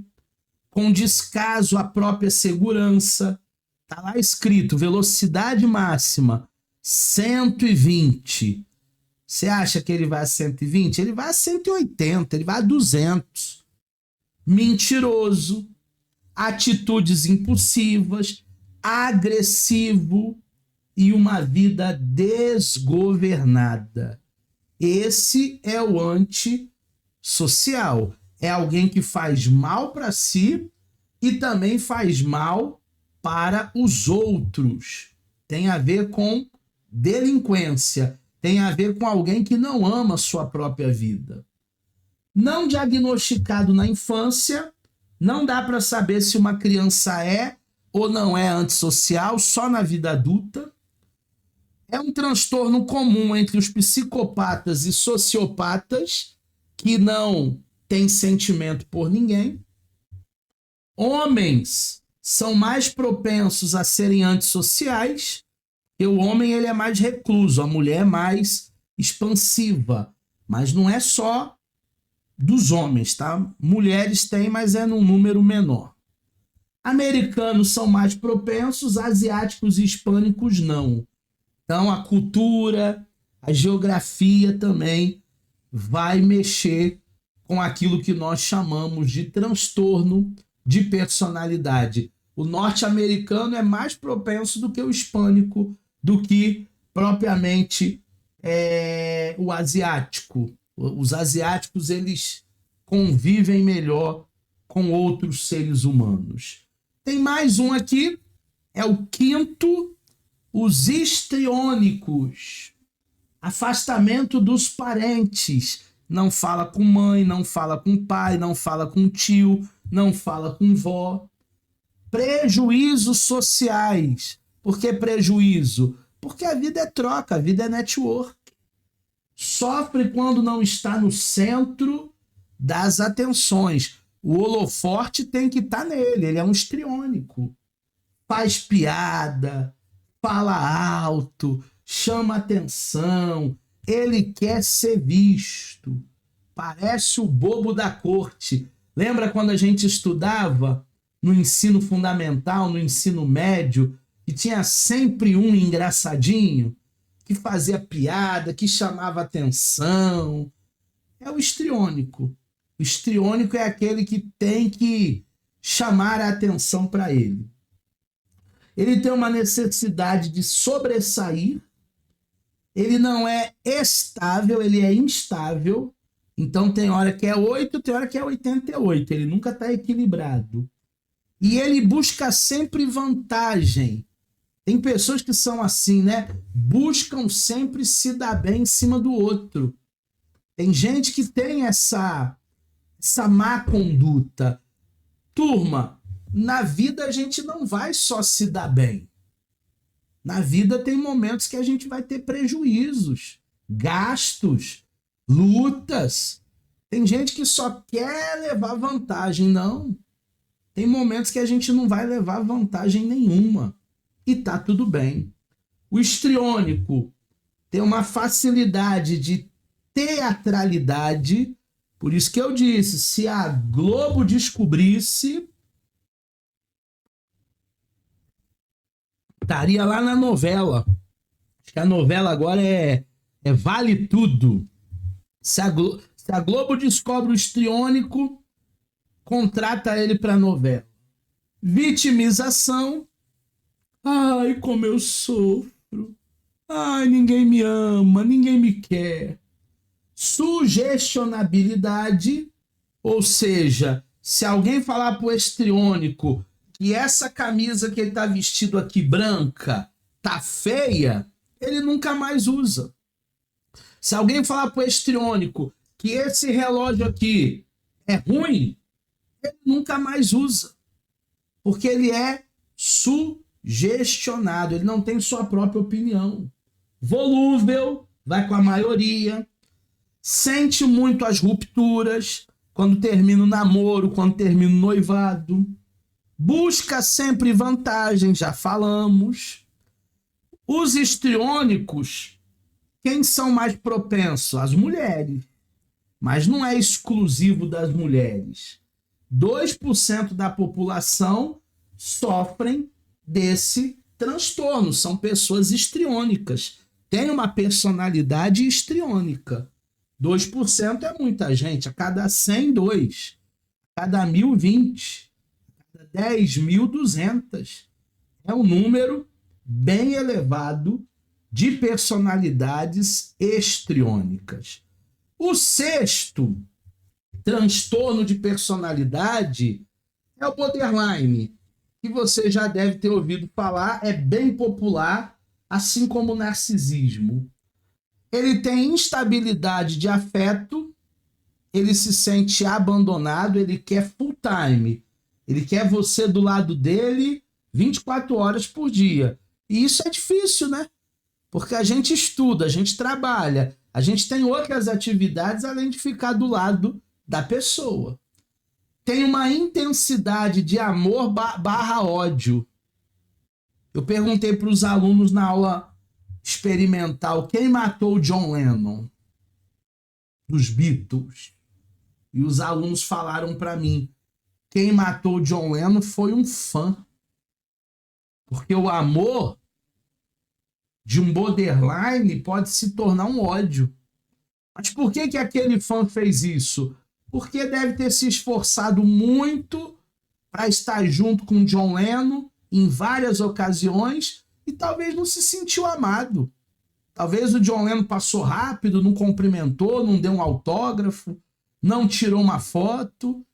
com descaso à própria segurança. Está lá escrito, velocidade máxima, 120. Você acha que ele vai a 120? Ele vai a 180, ele vai a 200. Mentiroso, atitudes impulsivas, agressivo e uma vida desgovernada. Esse é o antissocial. É alguém que faz mal para si e também faz mal para os outros. Tem a ver com delinquência. Tem a ver com alguém que não ama a sua própria vida. Não diagnosticado na infância, não dá para saber se uma criança é ou não é antissocial, só na vida adulta. É um transtorno comum entre os psicopatas e sociopatas que não têm sentimento por ninguém. Homens são mais propensos a serem antissociais, porque o homem ele é mais recluso, a mulher é mais expansiva. Mas não é só dos homens, tá? Mulheres têm, mas é num número menor. Americanos são mais propensos, asiáticos e hispânicos não. Então a cultura, a geografia também vai mexer com aquilo que nós chamamos de transtorno de personalidade. O norte-americano é mais propenso do que o hispânico, do que propriamente o asiático. Os asiáticos eles convivem melhor com outros seres humanos. Tem mais um aqui, é o quinto, os histriônicos. Afastamento dos parentes. Não fala com mãe, não fala com pai, não fala com tio, não fala com vó. Prejuízos sociais. Por que prejuízo? Porque a vida é troca, a vida é network. Sofre quando não está no centro das atenções. O holoforte tem que estar nele, ele é um histriônico. Faz piada, fala alto, chama atenção, Ele quer ser visto. Parece o bobo da corte. Lembra quando a gente estudava no ensino fundamental, no ensino médio, e tinha sempre um engraçadinho que fazia piada, que chamava atenção? É o histriônico. O histriônico é aquele que tem que chamar a atenção para ele. Ele tem uma necessidade de sobressair. Ele não é estável, ele é instável. Então tem hora que é 8, tem hora que é 88. Ele nunca está equilibrado. E ele busca sempre vantagem. Tem pessoas que são assim, né? Buscam sempre se dar bem em cima do outro. Tem gente que tem essa má conduta. Turma, na vida a gente não vai só se dar bem. Na vida tem momentos que a gente vai ter prejuízos, gastos, lutas. Tem gente que só quer levar vantagem. Não. Tem momentos que a gente não vai levar vantagem nenhuma. E tá tudo bem. O histriônico tem uma facilidade de teatralidade. Por isso que eu disse, se a Globo descobrisse, estaria lá na novela. Acho que a novela agora é Vale Tudo. Se a Globo descobre o histriônico, contrata ele para novela. Vitimização. Ai, como eu sofro. Ai, ninguém me ama, ninguém me quer. Sugestionabilidade, ou seja, se alguém falar pro histriônico que essa camisa que ele tá vestido aqui branca tá feia, ele nunca mais usa. Se alguém falar pro histriônico que esse relógio aqui é ruim, ele nunca mais usa. Porque ele é sugestionado, ele não tem sua própria opinião. Volúvel, vai com a maioria, sente muito as rupturas, quando termina o namoro, quando termina o noivado, busca sempre vantagem, já falamos. Os histriônicos, quem são mais propensos? As mulheres, mas não é exclusivo das mulheres. 2% da população sofrem desse transtorno, são pessoas histriônicas, têm uma personalidade histriônica. 2% é muita gente, a cada 100, 2. A cada 1.000, 20. A cada 10.000, 200. É um número bem elevado de personalidades histriônicas. O sexto transtorno de personalidade é o borderline, que você já deve ter ouvido falar, é bem popular, assim como o narcisismo. Ele tem instabilidade de afeto, ele se sente abandonado, ele quer full time, ele quer você do lado dele 24 horas por dia. E isso é difícil, né? Porque a gente estuda, a gente trabalha, a gente tem outras atividades além de ficar do lado da pessoa. Tem uma intensidade de amor barra ódio. Eu perguntei para os alunos na aula experimental quem matou o John Lennon dos Beatles. E os alunos falaram para mim, quem matou o John Lennon foi um fã. Porque o amor de um borderline pode se tornar um ódio. Mas por que aquele fã fez isso? Porque deve ter se esforçado muito para estar junto com John Lennon em várias ocasiões e talvez não se sentiu amado. Talvez o John Lennon passou rápido, não cumprimentou, não deu um autógrafo, não tirou uma foto,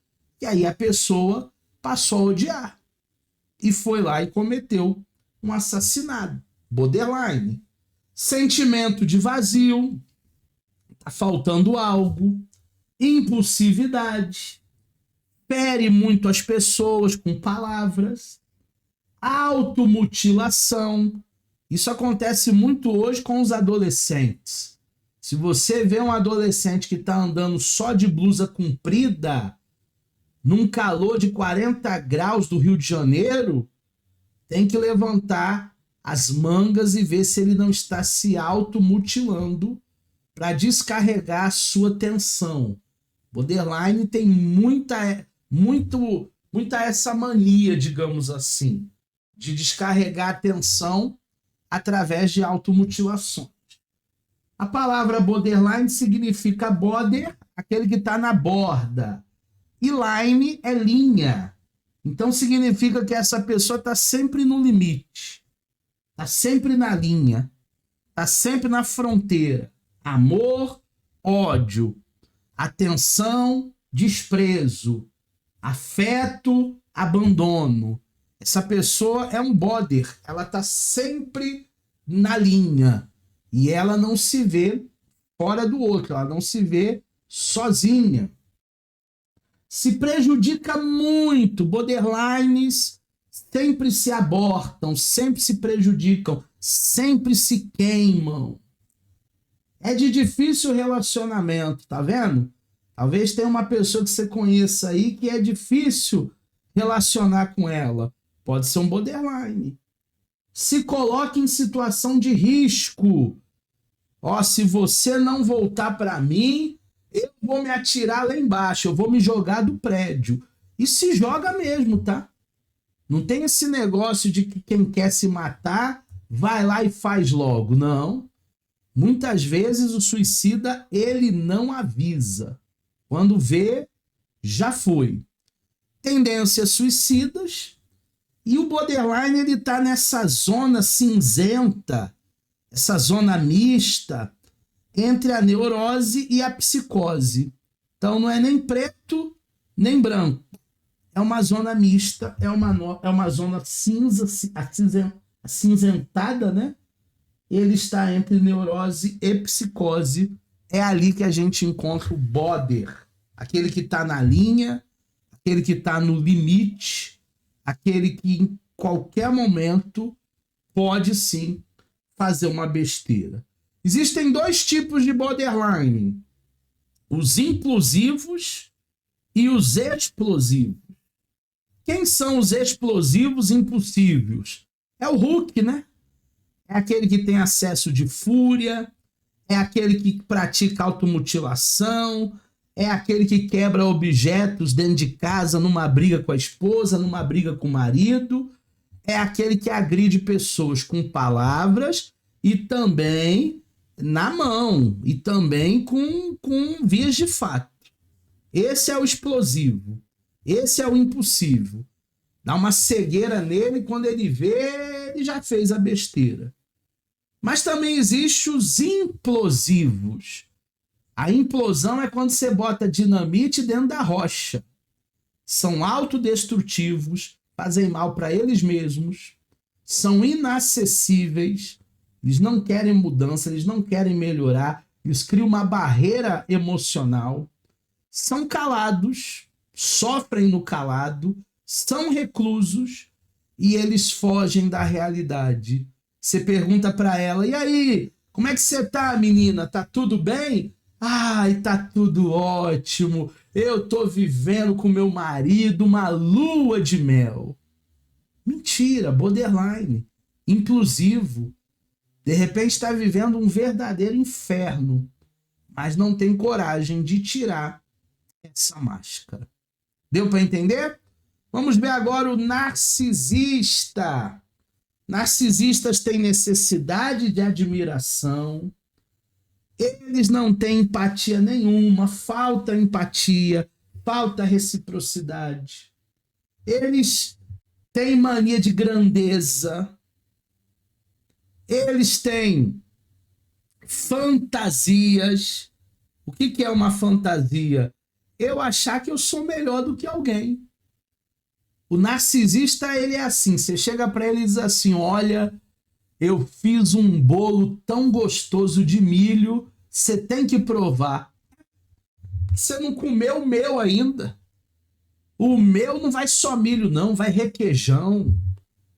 e aí a pessoa passou a odiar. E foi lá e cometeu um assassinato. Borderline. Sentimento de vazio, tá faltando algo, impulsividade, fere muito as pessoas com palavras, automutilação. Isso acontece muito hoje com os adolescentes. Se você vê um adolescente que está andando só de blusa comprida, num calor de 40 graus do Rio de Janeiro, tem que levantar as mangas e ver se ele não está se automutilando para descarregar a sua tensão. Borderline tem muita essa mania, digamos assim, de descarregar a tensão através de automutilações. A palavra borderline significa border, aquele que está na borda, e line é linha. Então significa que essa pessoa está sempre no limite, está sempre na linha, está sempre na fronteira. Amor, ódio, atenção, desprezo, afeto, abandono. Essa pessoa é um border, ela está sempre na linha e ela não se vê fora do outro, ela não se vê sozinha. Se prejudica muito, borderlines sempre se abortam, sempre se prejudicam, sempre se queimam. É de difícil relacionamento, tá vendo? Talvez tenha uma pessoa que você conheça aí que é difícil relacionar com ela. Pode ser um borderline. Se coloque em situação de risco. Ó, se você não voltar para mim, eu vou me atirar lá embaixo, eu vou me jogar do prédio. E se joga mesmo, tá? Não tem esse negócio de que quem quer se matar vai lá e faz logo, não. Muitas vezes o suicida, ele não avisa. Quando vê, já foi. Tendências suicidas. E o borderline, ele tá nessa zona cinzenta, essa zona mista entre a neurose e a psicose. Então não é nem preto, nem branco. É uma zona mista, é uma zona cinza, acinzentada, né? Ele está entre neurose e psicose. É ali que a gente encontra o border. Aquele que está na linha, aquele que está no limite, aquele que em qualquer momento pode sim fazer uma besteira. Existem dois tipos de borderline: os implosivos e os explosivos. Quem são os explosivos e impulsivos? É o Hulk, né? É aquele que tem acesso de fúria, é aquele que pratica automutilação, é aquele que quebra objetos dentro de casa numa briga com a esposa, numa briga com o marido, é aquele que agride pessoas com palavras e também na mão, e também com vias de fato. Esse é o explosivo, esse é o impulsivo. Dá uma cegueira nele, quando ele vê, ele já fez a besteira. Mas também existem os implosivos. A implosão é quando você bota dinamite dentro da rocha. São autodestrutivos, fazem mal para eles mesmos, são inacessíveis, eles não querem mudança, eles não querem melhorar, eles criam uma barreira emocional, são calados, sofrem no calado, são reclusos e eles fogem da realidade. Você pergunta para ela: e aí, como é que você tá, menina? Tá tudo bem? Ai, tá tudo ótimo. Eu tô vivendo com meu marido uma lua de mel. Mentira, borderline, inclusivo. De repente está vivendo um verdadeiro inferno, mas não tem coragem de tirar essa máscara. Deu para entender? Vamos ver agora o narcisista. Narcisistas têm necessidade de admiração. Eles não têm empatia nenhuma, falta empatia, falta reciprocidade. Eles têm mania de grandeza. Eles têm fantasias. O que é uma fantasia? Eu achar que eu sou melhor do que alguém. O narcisista, ele é assim, você chega para ele e diz assim: olha, eu fiz um bolo tão gostoso de milho, você tem que provar. Você não comeu o meu ainda. O meu não vai só milho não, vai requeijão,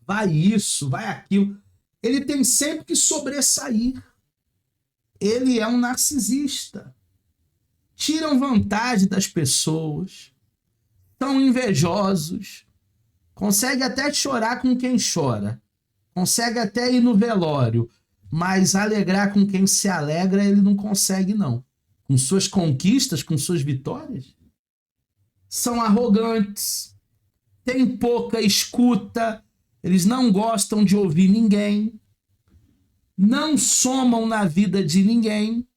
vai isso, vai aquilo. Ele tem sempre que sobressair. Ele é um narcisista. Tiram vantagem das pessoas, são invejosos, consegue até chorar com quem chora, consegue até ir no velório, mas alegrar com quem se alegra ele não consegue, não. Com suas conquistas, com suas vitórias. São arrogantes, têm pouca escuta, eles não gostam de ouvir ninguém, não somam na vida de ninguém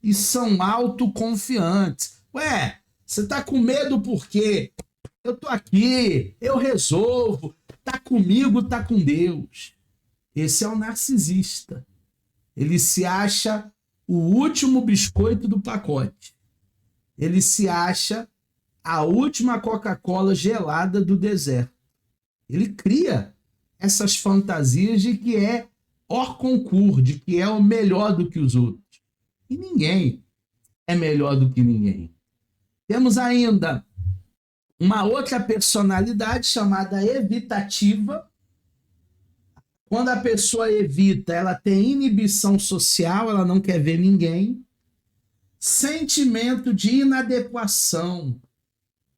e são autoconfiantes. Ué, você tá com medo por quê? Eu tô aqui, eu resolvo, tá comigo, tá com Deus. Esse é o narcisista. Ele se acha o último biscoito do pacote. Ele se acha a última Coca-Cola gelada do deserto. Ele cria essas fantasias de que é hors concours, de que é o melhor do que os outros. E ninguém é melhor do que ninguém. Temos ainda uma outra personalidade chamada evitativa. Quando a pessoa evita, ela tem inibição social, ela não quer ver ninguém. Sentimento de inadequação.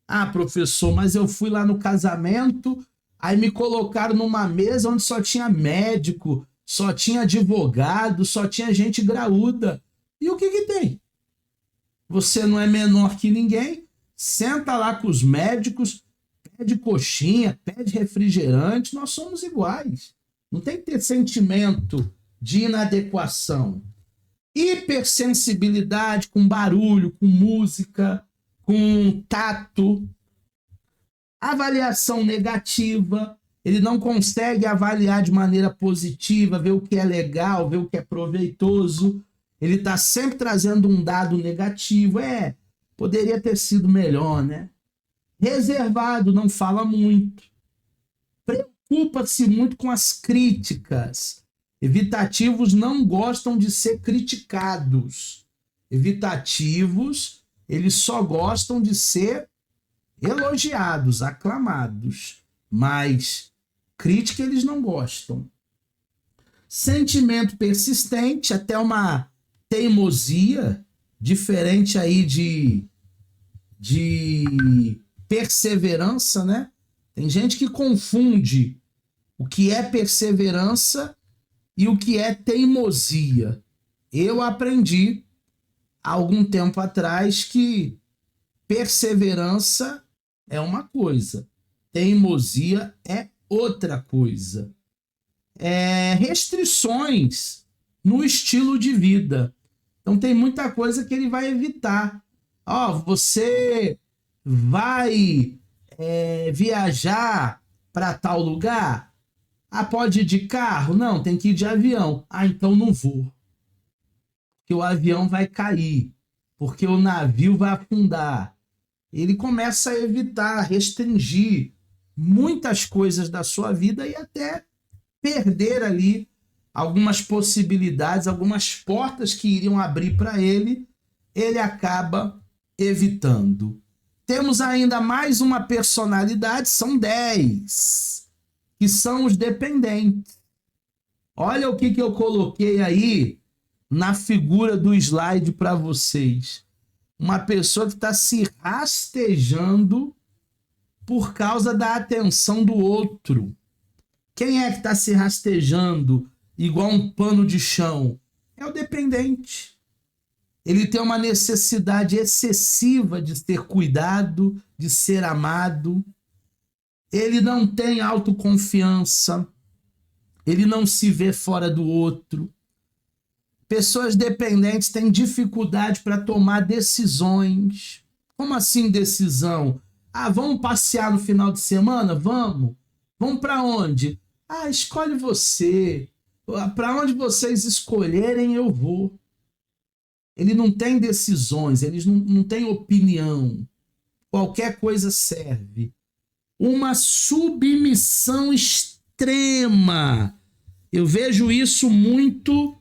Ah, professor, mas eu fui lá no casamento, aí me colocaram numa mesa onde só tinha médico, só tinha advogado, só tinha gente graúda. E o que que tem? Você não é menor que ninguém? Senta lá com os médicos, pede coxinha, pede refrigerante, nós somos iguais. Não tem que ter sentimento de inadequação. Hipersensibilidade com barulho, com música, com tato. Avaliação negativa. Ele não consegue avaliar de maneira positiva, ver o que é legal, ver o que é proveitoso. Ele está sempre trazendo um dado negativo. Poderia ter sido melhor, né? Reservado, não fala muito. Preocupa-se muito com as críticas. Evitativos não gostam de ser criticados. Evitativos, eles só gostam de ser elogiados, aclamados. Mas crítica eles não gostam. Sentimento persistente, até uma teimosia, diferente aí de perseverança, né? Tem gente que confunde o que é perseverança e o que é teimosia. Eu aprendi há algum tempo atrás que perseverança é uma coisa, teimosia é outra coisa. Restrições no estilo de vida. Então tem muita coisa que ele vai evitar. Você vai viajar para tal lugar? Pode ir de carro? Não, tem que ir de avião. Então não vou. Porque o avião vai cair. Porque o navio vai afundar. Ele começa a evitar, restringir muitas coisas da sua vida e até perder ali algumas possibilidades, algumas portas que iriam abrir para ele, ele acaba evitando. Temos ainda mais uma personalidade, são 10, que são os dependentes. Olha o que eu coloquei aí na figura do slide para vocês. Uma pessoa que está se rastejando por causa da atenção do outro. Quem é que está se rastejando igual um pano de chão? É o dependente. Ele tem uma necessidade excessiva de ter cuidado, de ser amado. Ele não tem autoconfiança. Ele não se vê fora do outro. Pessoas dependentes têm dificuldade para tomar decisões. Como assim decisão? Vamos passear no final de semana? Vamos. Vamos para onde? Escolhe você. Para onde vocês escolherem, eu vou. Ele não tem decisões, eles não têm opinião. Qualquer coisa serve. Uma submissão extrema. Eu vejo isso muito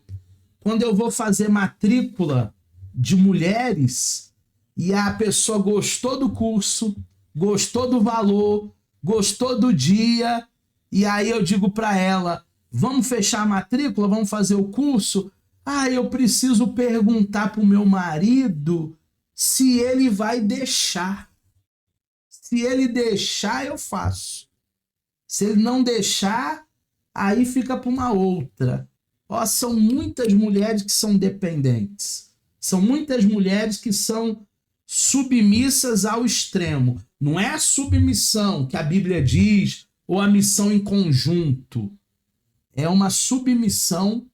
quando eu vou fazer matrícula de mulheres e a pessoa gostou do curso, gostou do valor, gostou do dia, e aí eu digo para ela, vamos fechar a matrícula, vamos fazer o curso? Eu preciso perguntar para o meu marido se ele vai deixar. Se ele deixar, eu faço. Se ele não deixar, aí fica para uma outra. Ó, são muitas mulheres que são dependentes. São muitas mulheres que são submissas ao extremo. Não é a submissão que a Bíblia diz, ou a missão em conjunto. É uma submissão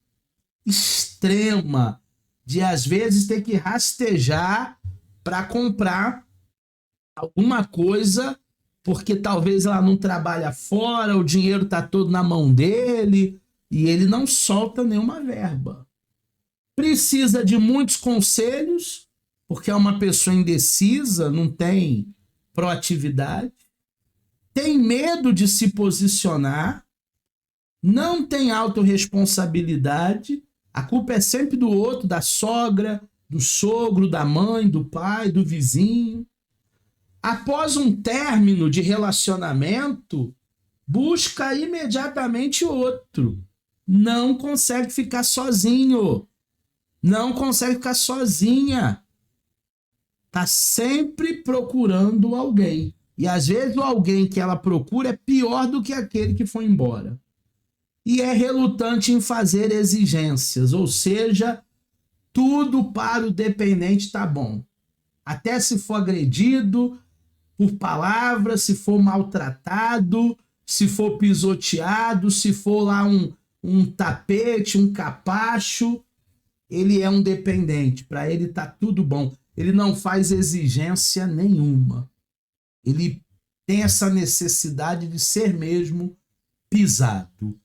extrema, de às vezes ter que rastejar para comprar alguma coisa, porque talvez ela não trabalha fora, o dinheiro está todo na mão dele e ele não solta nenhuma verba. Precisa de muitos conselhos, porque é uma pessoa indecisa, não tem proatividade, tem medo de se posicionar, não tem autorresponsabilidade, a culpa é sempre do outro, da sogra, do sogro, da mãe, do pai, do vizinho. Após um término de relacionamento, busca imediatamente outro. Não consegue ficar sozinho. Não consegue ficar sozinha. Tá sempre procurando alguém. E às vezes o alguém que ela procura é pior do que aquele que foi embora. E é relutante em fazer exigências, ou seja, tudo para o dependente tá bom. Até se for agredido por palavras, se for maltratado, se for pisoteado, se for lá um tapete, um capacho, ele é um dependente. Para ele tá tudo bom. Ele não faz exigência nenhuma. Ele tem essa necessidade de ser mesmo pisado.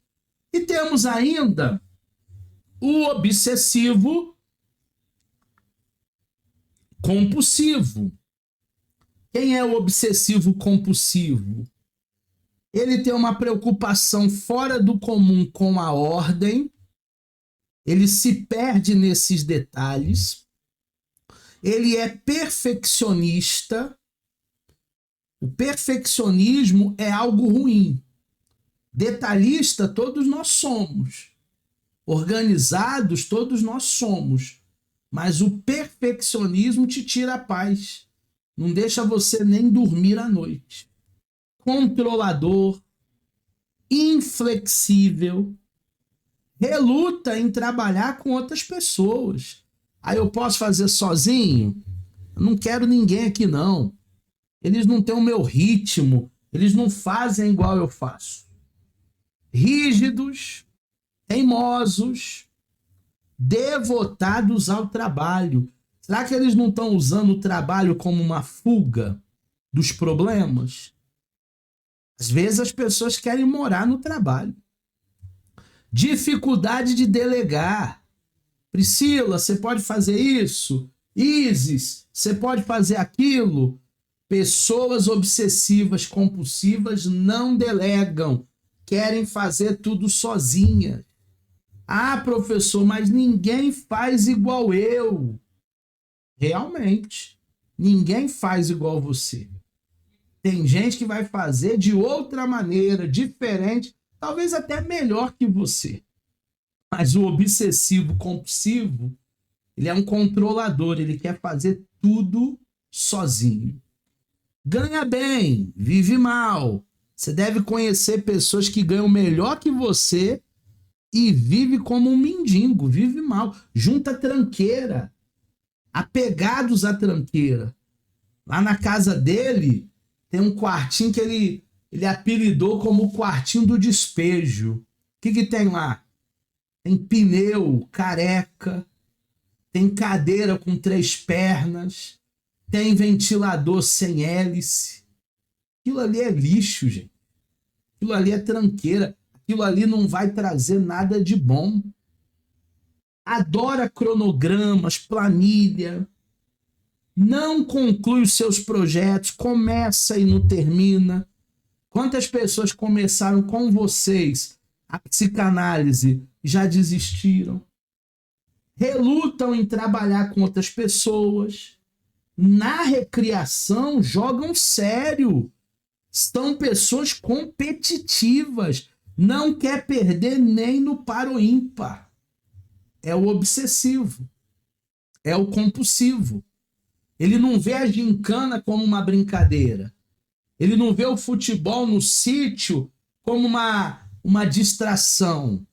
E temos ainda o obsessivo compulsivo. Quem é o obsessivo compulsivo? Ele tem uma preocupação fora do comum com a ordem, ele se perde nesses detalhes, ele é perfeccionista. O perfeccionismo é algo ruim. Detalhista, todos nós somos. Organizados, todos nós somos. Mas o perfeccionismo te tira a paz. Não deixa você nem dormir à noite. Controlador, inflexível, reluta em trabalhar com outras pessoas. Aí eu posso fazer sozinho? Eu não quero ninguém aqui, não. Eles não têm o meu ritmo. Eles não fazem igual eu faço. Rígidos, teimosos, devotados ao trabalho. Será que eles não estão usando o trabalho como uma fuga dos problemas? Às vezes as pessoas querem morar no trabalho. Dificuldade de delegar. Priscila, você pode fazer isso? Isis, você pode fazer aquilo? Pessoas obsessivas, compulsivas não delegam. Querem fazer tudo sozinha. Ah, professor, mas ninguém faz igual eu. Realmente, ninguém faz igual você. Tem gente que vai fazer de outra maneira, diferente, talvez até melhor que você. Mas o obsessivo compulsivo, ele é um controlador, ele quer fazer tudo sozinho. Ganha bem, vive mal. Você deve conhecer pessoas que ganham melhor que você e vive como um mendigo, vive mal. Junta tranqueira, apegados à tranqueira. Lá na casa dele tem um quartinho que ele apelidou como o quartinho do despejo. O que tem lá? Tem pneu careca, tem cadeira com 3 pernas, tem ventilador sem hélice. Aquilo ali é lixo, gente. Aquilo ali é tranqueira. Aquilo ali não vai trazer nada de bom. Adora cronogramas, planilha. Não conclui os seus projetos, começa e não termina. Quantas pessoas começaram com vocês a psicanálise e já desistiram? Relutam em trabalhar com outras pessoas. Na recriação, jogam sério. São pessoas competitivas. Não quer perder nem no par ou ímpar. É o obsessivo. É o compulsivo. Ele não vê a gincana como uma brincadeira. Ele não vê o futebol no sítio como uma distração.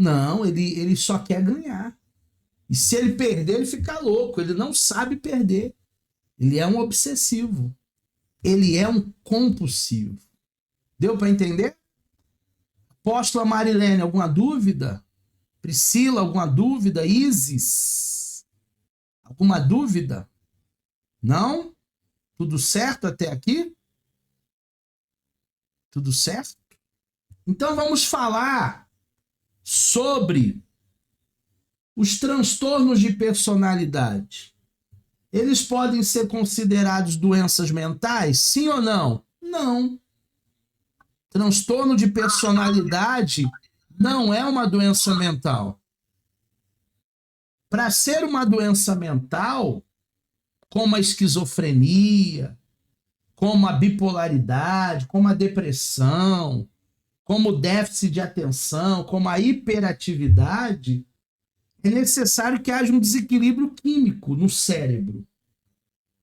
Não, ele só quer ganhar. E se ele perder, ele fica louco. Ele não sabe perder. Ele é um obsessivo. Ele é um compulsivo. Deu para entender? Apóstola Marilene, alguma dúvida? Priscila, alguma dúvida? Isis, alguma dúvida? Não? Tudo certo até aqui? Tudo certo? Então vamos falar sobre os transtornos de personalidade. Eles podem ser considerados doenças mentais? Sim ou não? Não. Transtorno de personalidade não é uma doença mental. Para ser uma doença mental, como a esquizofrenia, como a bipolaridade, como a depressão, como o déficit de atenção, como a hiperatividade, é necessário que haja um desequilíbrio químico no cérebro.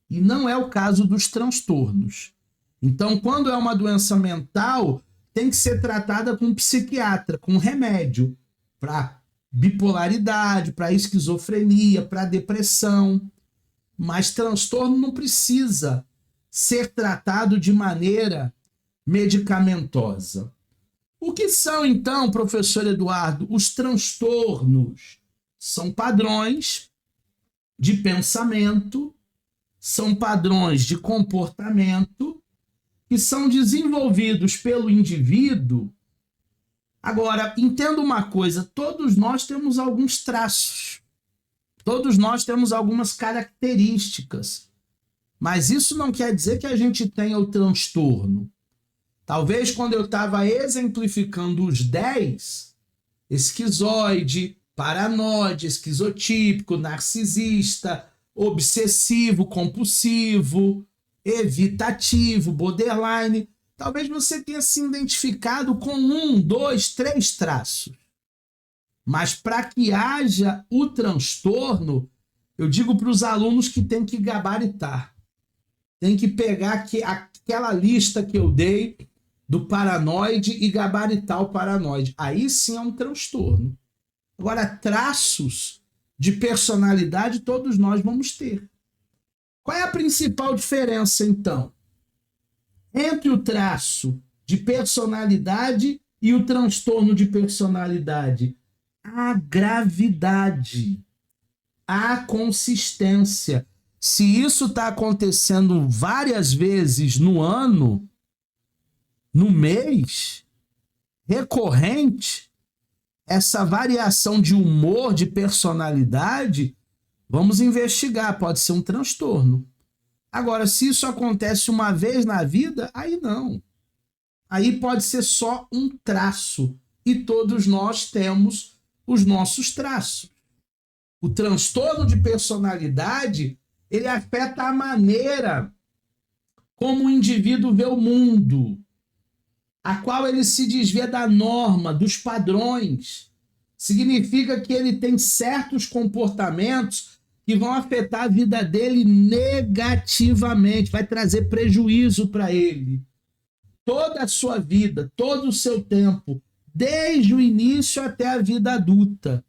E não é o caso dos transtornos. Então, quando é uma doença mental, tem que ser tratada com um psiquiatra, com remédio, para bipolaridade, para esquizofrenia, para depressão. Mas transtorno não precisa ser tratado de maneira medicamentosa. O que são, então, professor Eduardo, os transtornos? São padrões de pensamento, são padrões de comportamento que são desenvolvidos pelo indivíduo. Agora, entenda uma coisa, todos nós temos alguns traços, todos nós temos algumas características, mas isso não quer dizer que a gente tenha o transtorno. Talvez quando eu estava exemplificando os 10, esquizoide, paranoide, esquizotípico, narcisista, obsessivo, compulsivo, evitativo, borderline, talvez você tenha se identificado com 1, 2, 3 traços. Mas para que haja o transtorno, eu digo para os alunos que tem que gabaritar. Tem que pegar aquela lista que eu dei do paranoide e gabaritar o paranoide. Aí sim é um transtorno. Agora, traços de personalidade todos nós vamos ter. Qual é a principal diferença, então, entre o traço de personalidade e o transtorno de personalidade? A gravidade, a consistência. Se isso está acontecendo várias vezes no ano, no mês, recorrente, essa variação de humor, de personalidade, vamos investigar, pode ser um transtorno. Agora, se isso acontece uma vez na vida, aí não. Aí pode ser só um traço. E todos nós temos os nossos traços. O transtorno de personalidade, ele afeta a maneira como o indivíduo vê o mundo, a qual ele se desvia da norma, dos padrões. Significa que ele tem certos comportamentos que vão afetar a vida dele negativamente, vai trazer prejuízo para ele. Toda a sua vida, todo o seu tempo, desde o início até a vida adulta.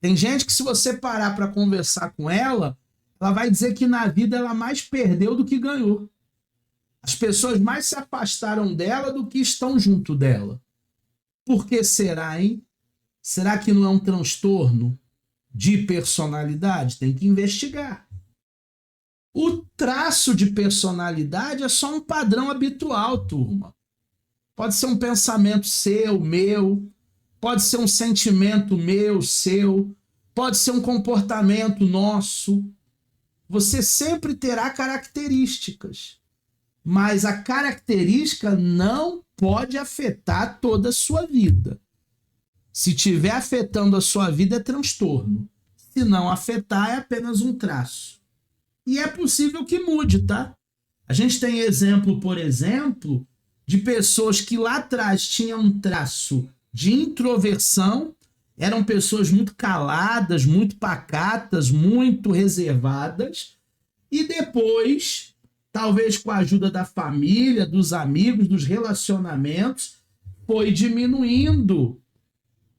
Tem gente que, se você parar para conversar com ela, ela vai dizer que na vida ela mais perdeu do que ganhou. As pessoas mais se afastaram dela do que estão junto dela. Por que será, hein? Será que não é um transtorno de personalidade? Tem que investigar. O traço de personalidade é só um padrão habitual, turma. Pode ser um pensamento seu, meu, pode ser um sentimento meu, seu, pode ser um comportamento nosso. Você sempre terá características, mas a característica não pode afetar toda a sua vida. Se estiver afetando a sua vida, é transtorno. Se não afetar, é apenas um traço. E é possível que mude, tá? A gente tem exemplo, por exemplo, de pessoas que lá atrás tinham um traço de introversão, eram pessoas muito caladas, muito pacatas, muito reservadas, e depois, talvez com a ajuda da família, dos amigos, dos relacionamentos, foi diminuindo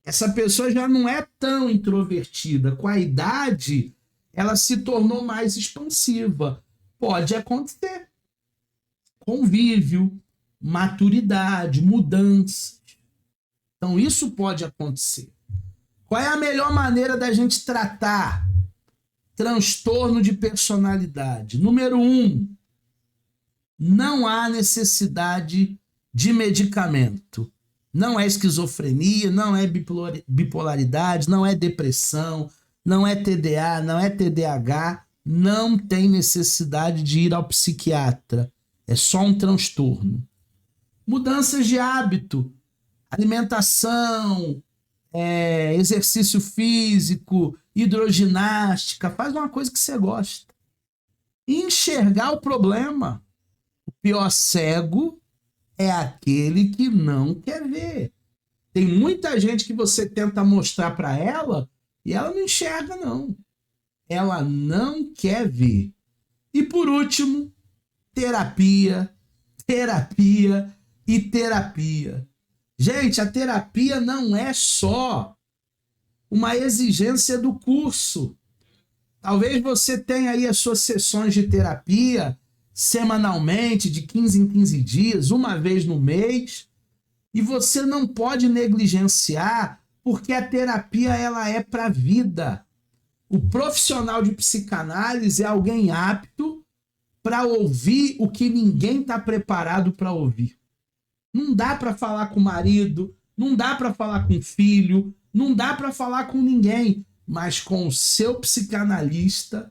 Essa pessoa já não é tão introvertida. Com a idade, ela se tornou mais expansiva. Pode acontecer. Convívio, maturidade, mudança. Então, isso pode acontecer. Qual é a melhor maneira da gente tratar transtorno de personalidade? Número 1, não há necessidade de medicamento. Não é esquizofrenia, não é bipolaridade, não é depressão, não é TDA, não é TDAH. Não tem necessidade de ir ao psiquiatra. É só um transtorno. Mudanças de hábito, alimentação, exercício físico, hidroginástica, faz uma coisa que você gosta. E enxergar o problema. O pior cego é aquele que não quer ver. Tem muita gente que você tenta mostrar para ela e ela não enxerga, não. Ela não quer ver. E por último, terapia, terapia e terapia. Gente, a terapia não é só uma exigência do curso. Talvez você tenha aí as suas sessões de terapia semanalmente, de 15 em 15 dias, uma vez no mês, e você não pode negligenciar, porque a terapia ela é para a vida. O profissional de psicanálise é alguém apto para ouvir o que ninguém está preparado para ouvir. Não dá para falar com o marido, não dá para falar com o filho, não dá para falar com ninguém, mas com o seu psicanalista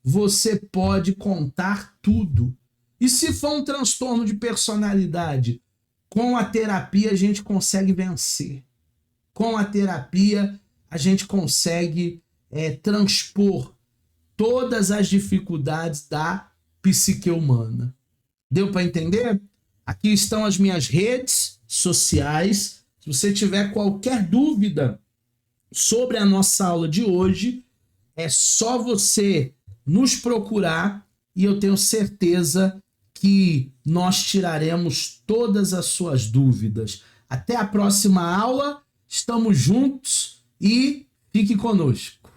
você pode contar tudo. E se for um transtorno de personalidade, com a terapia a gente consegue vencer. Com a terapia a gente consegue transpor todas as dificuldades da psique humana. Deu para entender? Aqui estão as minhas redes sociais. Se você tiver qualquer dúvida sobre a nossa aula de hoje, é só você nos procurar e eu tenho certeza que nós tiraremos todas as suas dúvidas. Até a próxima aula, estamos juntos e fique conosco.